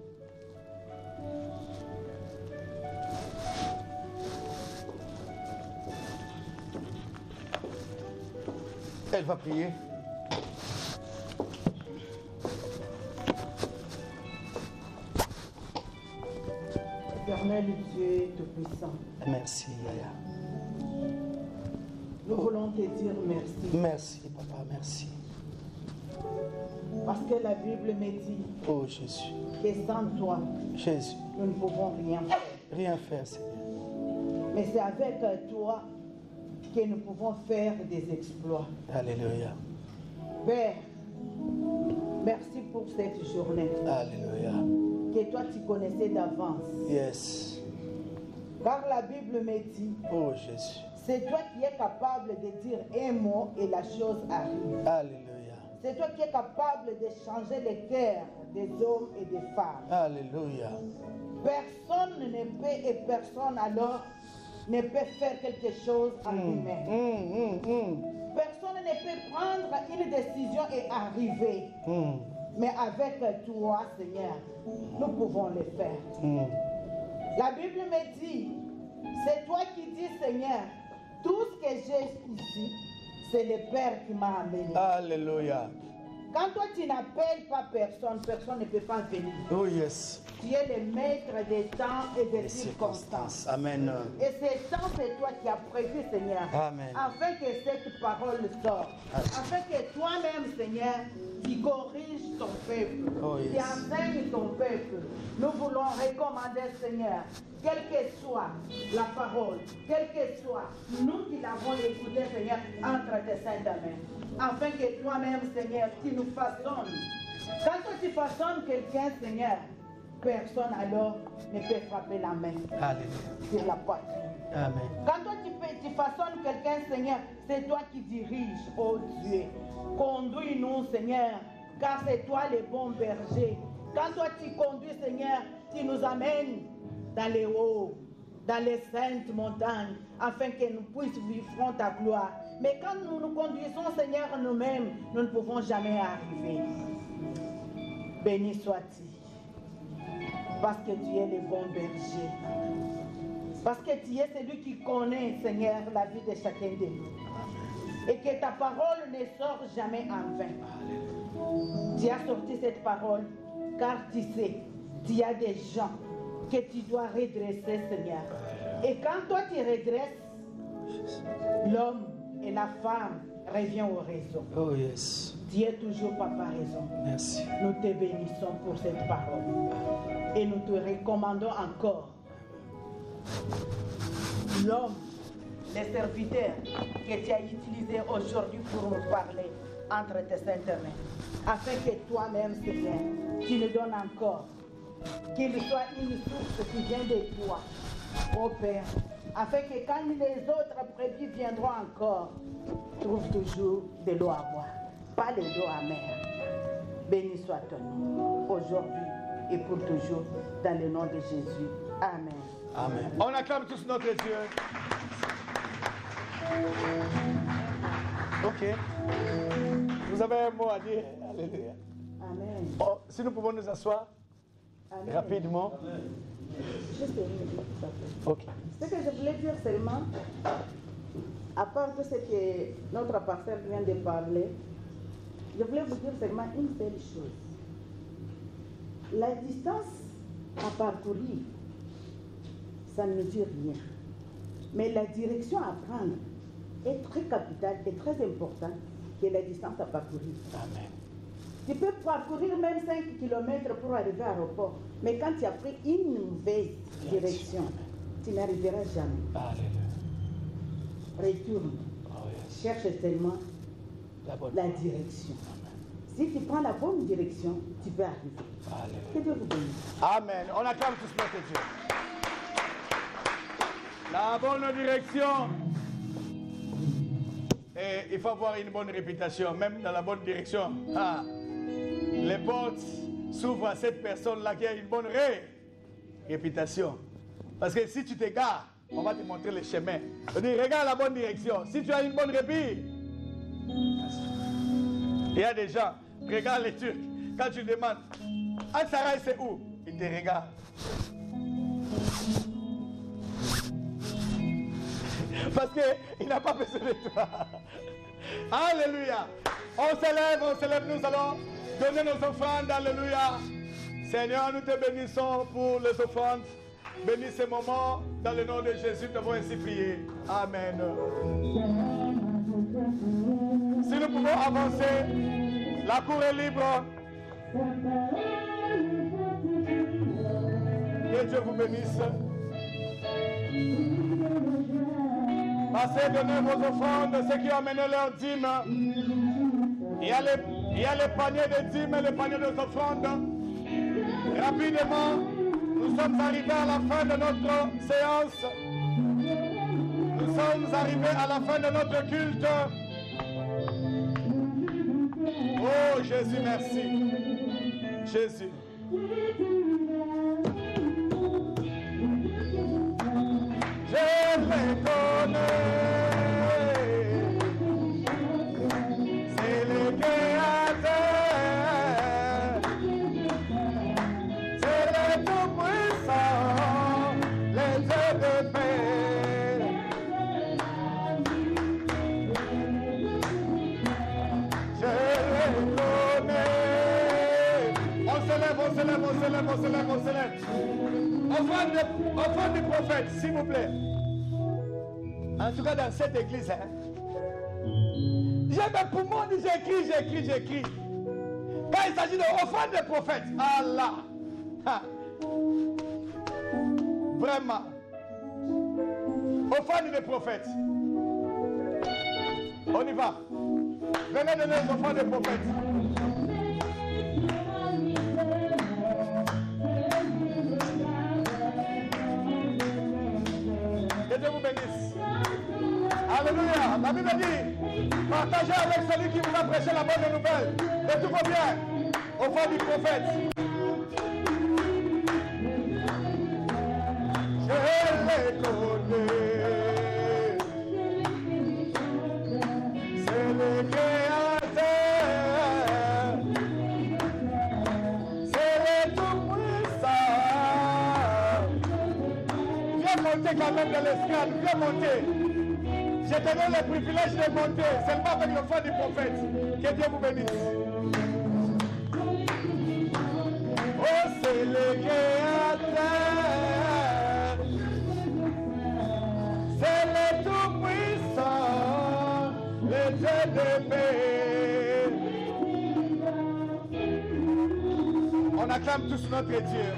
[SPEAKER 1] Elle va prier.
[SPEAKER 2] Éternel Dieu Tout-Puissant.
[SPEAKER 1] Merci, Yaya.
[SPEAKER 2] Nous voulons te dire merci.
[SPEAKER 1] Merci, papa, merci.
[SPEAKER 2] Parce que la Bible me dit
[SPEAKER 1] Oh Jésus.
[SPEAKER 2] que sans toi,
[SPEAKER 1] Jésus.
[SPEAKER 2] nous ne pouvons rien faire.
[SPEAKER 1] Rien faire, Seigneur.
[SPEAKER 2] Mais c'est avec toi que nous pouvons faire des exploits.
[SPEAKER 1] Alléluia.
[SPEAKER 2] Père, merci pour cette journée.
[SPEAKER 1] Alléluia.
[SPEAKER 2] Que toi tu connaissais d'avance.
[SPEAKER 1] Yes.
[SPEAKER 2] Car la Bible me dit,
[SPEAKER 1] Oh Jésus.
[SPEAKER 2] c'est toi qui es capable de dire un mot et la chose arrive.
[SPEAKER 1] Alléluia.
[SPEAKER 2] C'est toi qui es capable de changer les cœurs des hommes et des femmes.
[SPEAKER 1] Alléluia.
[SPEAKER 2] Personne ne peut et personne alors ne peut faire quelque chose en lui-même. Personne ne peut prendre une décision et arriver. Mais avec toi, Seigneur, nous pouvons le faire. La Bible me dit, c'est toi qui dis, Seigneur, tout ce que j'ai ici, c'est le Père qui m'a amené.
[SPEAKER 1] Alléluia.
[SPEAKER 2] Quand toi tu n'appelles pas personne, personne ne peut pas venir.
[SPEAKER 1] Oh yes.
[SPEAKER 2] Tu es le maître des temps et des circonstances.
[SPEAKER 1] Amen.
[SPEAKER 2] Et ces temps, c'est toi qui as prévu, Seigneur.
[SPEAKER 1] Amen.
[SPEAKER 2] Afin que cette parole sorte. Afin que toi-même, Seigneur, tu corriges ton peuple.
[SPEAKER 1] Oh, yes.
[SPEAKER 2] Tu enseignes ton peuple. Nous voulons recommander, Seigneur, quelle que soit la parole, quelle que soit, nous qui l'avons écoutée, Seigneur, entre tes saintes mains. Afin que toi-même, Seigneur, tu nous façonnes. Quand toi tu façonnes quelqu'un, Seigneur, personne alors ne peut frapper la main sur la poitrine.
[SPEAKER 1] Amen.
[SPEAKER 2] Quand toi tu façonnes quelqu'un, Seigneur, c'est toi qui diriges, oh Dieu. Conduis-nous, Seigneur, car c'est toi le bon berger. Quand toi tu conduis, Seigneur, tu nous amènes dans les hauts, dans les saintes montagnes, afin que nous puissions vivre ta gloire. Mais quand nous nous conduisons, Seigneur, nous-mêmes, nous ne pouvons jamais arriver. Béni sois-tu, parce que tu es le bon berger. Parce que tu es celui qui connaît, Seigneur, la vie de chacun de nous. Et que ta parole ne sort jamais en vain. Tu as sorti cette parole, car tu sais, tu y a des gens que tu dois redresser, Seigneur. Et quand toi tu redresses, l'homme et la femme reviennent au raison.
[SPEAKER 1] Oh yes.
[SPEAKER 2] Tu es toujours papa raison.
[SPEAKER 1] Merci.
[SPEAKER 2] Nous te bénissons pour cette parole. Et nous te recommandons encore l'homme, le serviteur que tu as utilisé aujourd'hui pour nous parler. entre tes saintes mains, afin que toi-même, Seigneur, tu nous donnes encore, qu'il soit une source qui vient de toi, ô Père, afin que quand les autres brebis viendront encore, trouvent toujours de l'eau à boire, pas de l'eau amère. Béni soit ton nom, aujourd'hui et pour toujours, dans le nom de Jésus. Amen.
[SPEAKER 1] Amen. On acclame tous notre Dieu. Ok. Vous avez un mot à dire? Alléluia.
[SPEAKER 2] Amen.
[SPEAKER 1] Oh, si nous pouvons nous asseoir.
[SPEAKER 2] Amen.
[SPEAKER 1] Rapidement.
[SPEAKER 2] Juste une minute, s'il te plaît.
[SPEAKER 1] Ok.
[SPEAKER 2] Ce que je voulais dire seulement, à part tout ce que notre pasteur vient de parler, je voulais vous dire seulement une seule chose. La distance à parcourir, ça ne nous dit rien. Mais la direction à prendre est très capitale et très importante que la distance à parcourir.
[SPEAKER 1] Amen.
[SPEAKER 2] Tu peux parcourir même 5 km pour arriver à l'aéroport, mais quand tu as pris une mauvaise direction, tu n'arriveras jamais.
[SPEAKER 1] Alléluia.
[SPEAKER 2] Retourne.
[SPEAKER 1] Oh, yes.
[SPEAKER 2] Cherche seulement
[SPEAKER 1] La
[SPEAKER 2] la direction. Si tu prends la bonne direction, tu peux arriver.
[SPEAKER 1] Alléluia.
[SPEAKER 2] Que Dieu vous bénisse.
[SPEAKER 1] Amen. On acclame tous notre Dieu. La bonne direction. Et il faut avoir une bonne réputation, même dans la bonne direction. Ah. Les portes s'ouvrent à cette personne-là qui a une bonne réputation. Parce que si tu t'égares, on va te montrer le chemin. On dit, regarde la bonne direction. Si tu as une bonne réputation, il y a des gens, regarde les Turcs. Quand tu demandes, Al-Saray c'est où? Ils te regardent. Parce qu'il n'a pas besoin de toi. Alléluia. On s'élève, nous allons donner nos offrandes. Alléluia. Seigneur, nous te bénissons pour les offrandes. Bénis ces moments. Dans le nom de Jésus, nous devons ainsi prier. Amen. Si nous pouvons avancer, la cour est libre. Que Dieu vous bénisse. Passez, donnez vos offrandes, ceux qui ont amené leurs dîmes. Il y a les paniers de dîmes et les paniers de offrandes. Rapidement, nous sommes arrivés à la fin de notre séance. Nous sommes arrivés à la fin de notre culte. Oh Jésus, merci. Jésus. Je les connais, c'est le créateur, c'est le tout-puissant, les yeux de paix. Je les connais. On se lève. Offrande du prophète, s'il vous plaît. En tout cas, dans cette église, j'ai mes poumons, j'écris. Quand il s'agit d'offrande des prophètes, Allah. Vraiment. Offrande des prophètes. On y va. Venez donner les offrandes des prophètes. Que Dieu vous bénisse. Alléluia. La Bible dit, partagez avec celui qui vous a prêché la bonne nouvelle. Et tout va bien. Offrande du prophète. Je les connais. C'est le créateur. C'est le tout-puissant. Viens monter quand même dans l'escalade. Viens monter. Je te donne le privilège de monter. Seulement avec le fond du prophète. Que Dieu vous bénisse. Oh, c'est le créateur. C'est le tout-puissant, le Dieu de paix. On acclame tous notre Dieu.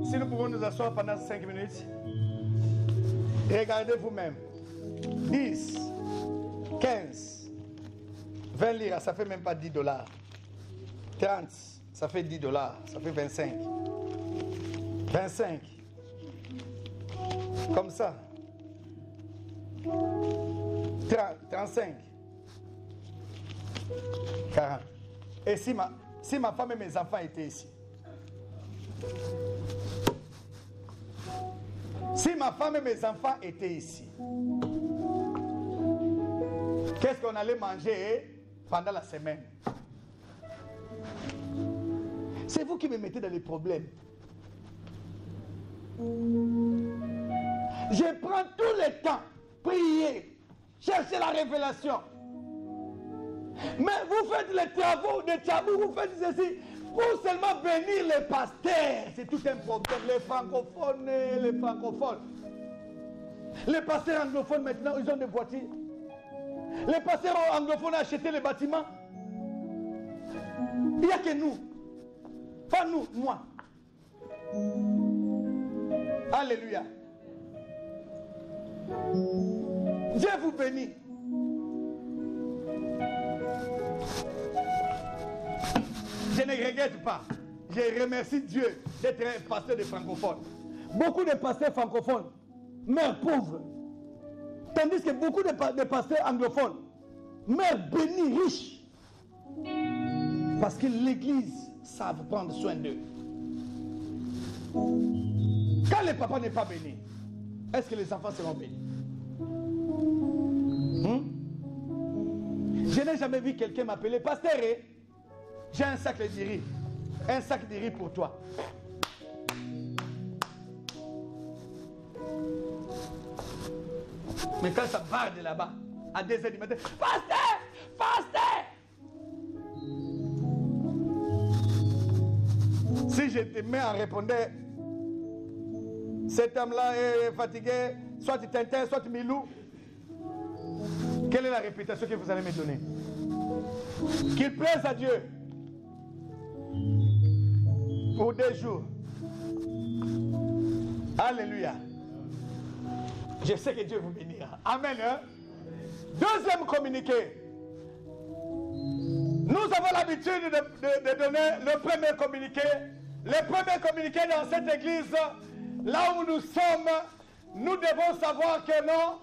[SPEAKER 1] Si nous pouvons nous asseoir pendant 5 minutes, regardez vous-même. 10, 15, 20 liras, ça fait même pas $10. 30, ça fait $10, ça fait 25. 25. Comme ça. 30, 35. 40. Et si ma femme et mes enfants étaient ici? Si ma femme et mes enfants étaient ici, qu'est-ce qu'on allait manger pendant la semaine? C'est vous qui me mettez dans les problèmes. Je prends tout le temps, prier, chercher la révélation. Mais vous faites les travaux de Tchabou, vous faites ceci pour seulement bénir les pasteurs. C'est tout un problème. Les francophones. Les pasteurs anglophones maintenant, ils ont des voitures. Les pasteurs anglophones ont acheté les bâtiments. Il n'y a que nous. Pas nous, moi. Alléluia. Dieu vous bénit. Je ne regrette pas. Je remercie Dieu d'être un pasteur de francophones. Beaucoup de pasteurs francophones meurent pauvres. Tandis que beaucoup de pasteurs anglophones meurent bénis, riches. Parce que l'Église savent prendre soin d'eux. Quand le papa n'est pas béni, est-ce que les enfants seront bénis? Je n'ai jamais vu quelqu'un m'appeler pasteur. J'ai un sac de riz. Un sac de riz pour toi. Mais quand ça part de là-bas, à 2h du matin, pasteur! Pasteur! Si je te mets à répondre, cet homme-là est fatigué, soit Tintin, soit Milou, quelle est la réputation que vous allez me donner? Qu'il plaise à Dieu. Pour 2 jours. Alléluia. Je sais que Dieu vous bénira. Amen. Hein? Deuxième communiqué. Nous avons l'habitude de donner le premier communiqué. Le premier communiqué dans cette église, là où nous sommes, nous devons savoir que non,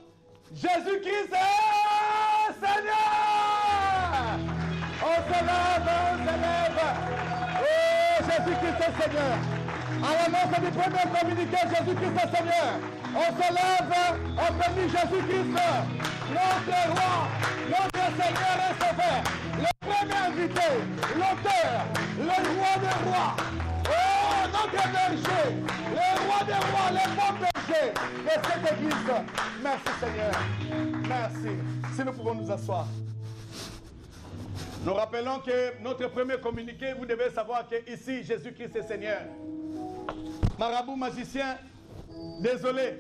[SPEAKER 1] Jésus-Christ est Seigneur. On se lève. Oh, Jésus-Christ est Seigneur. À l'annonce du premier communiqué, Jésus-Christ est Seigneur. On se lève, on bénit Jésus-Christ, notre roi, notre Seigneur et Sauveur. Le premier invité, l'auteur, le roi des rois. Oh, notre berger, le roi des rois, le bon berger de cette église. Merci Seigneur. Merci. Si nous pouvons nous asseoir. Nous rappelons que notre premier communiqué, vous devez savoir que ici, Jésus-Christ est Seigneur. Marabout, magicien, désolé.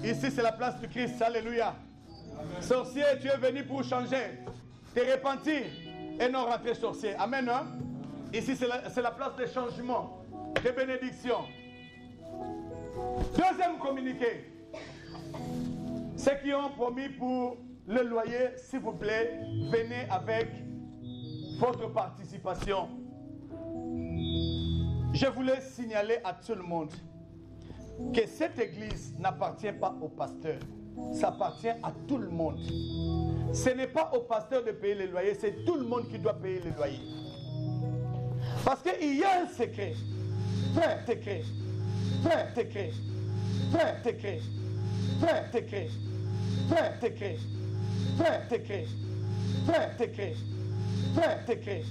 [SPEAKER 1] Ici, c'est la place du Christ. Alléluia. Amen. Sorcier, tu es venu pour changer, te repentir et non rentrer sorcier. Amen. Hein? Ici, c'est la place de changement, de bénédiction. Deuxième communiqué. Ceux qui ont promis pour le loyer, s'il vous plaît, venez avec votre participation. Je voulais signaler à tout le monde que cette église n'appartient pas au pasteur. Ça appartient à tout le monde. Ce n'est pas au pasteur de payer les loyers, c'est tout le monde qui doit payer les loyers. Parce qu'il y a un secret. Frère, secret. Frère, secret. Frère, secret. Frère, secret. Frère, secret. Frère, secret. Frère, secret. Frère, secret.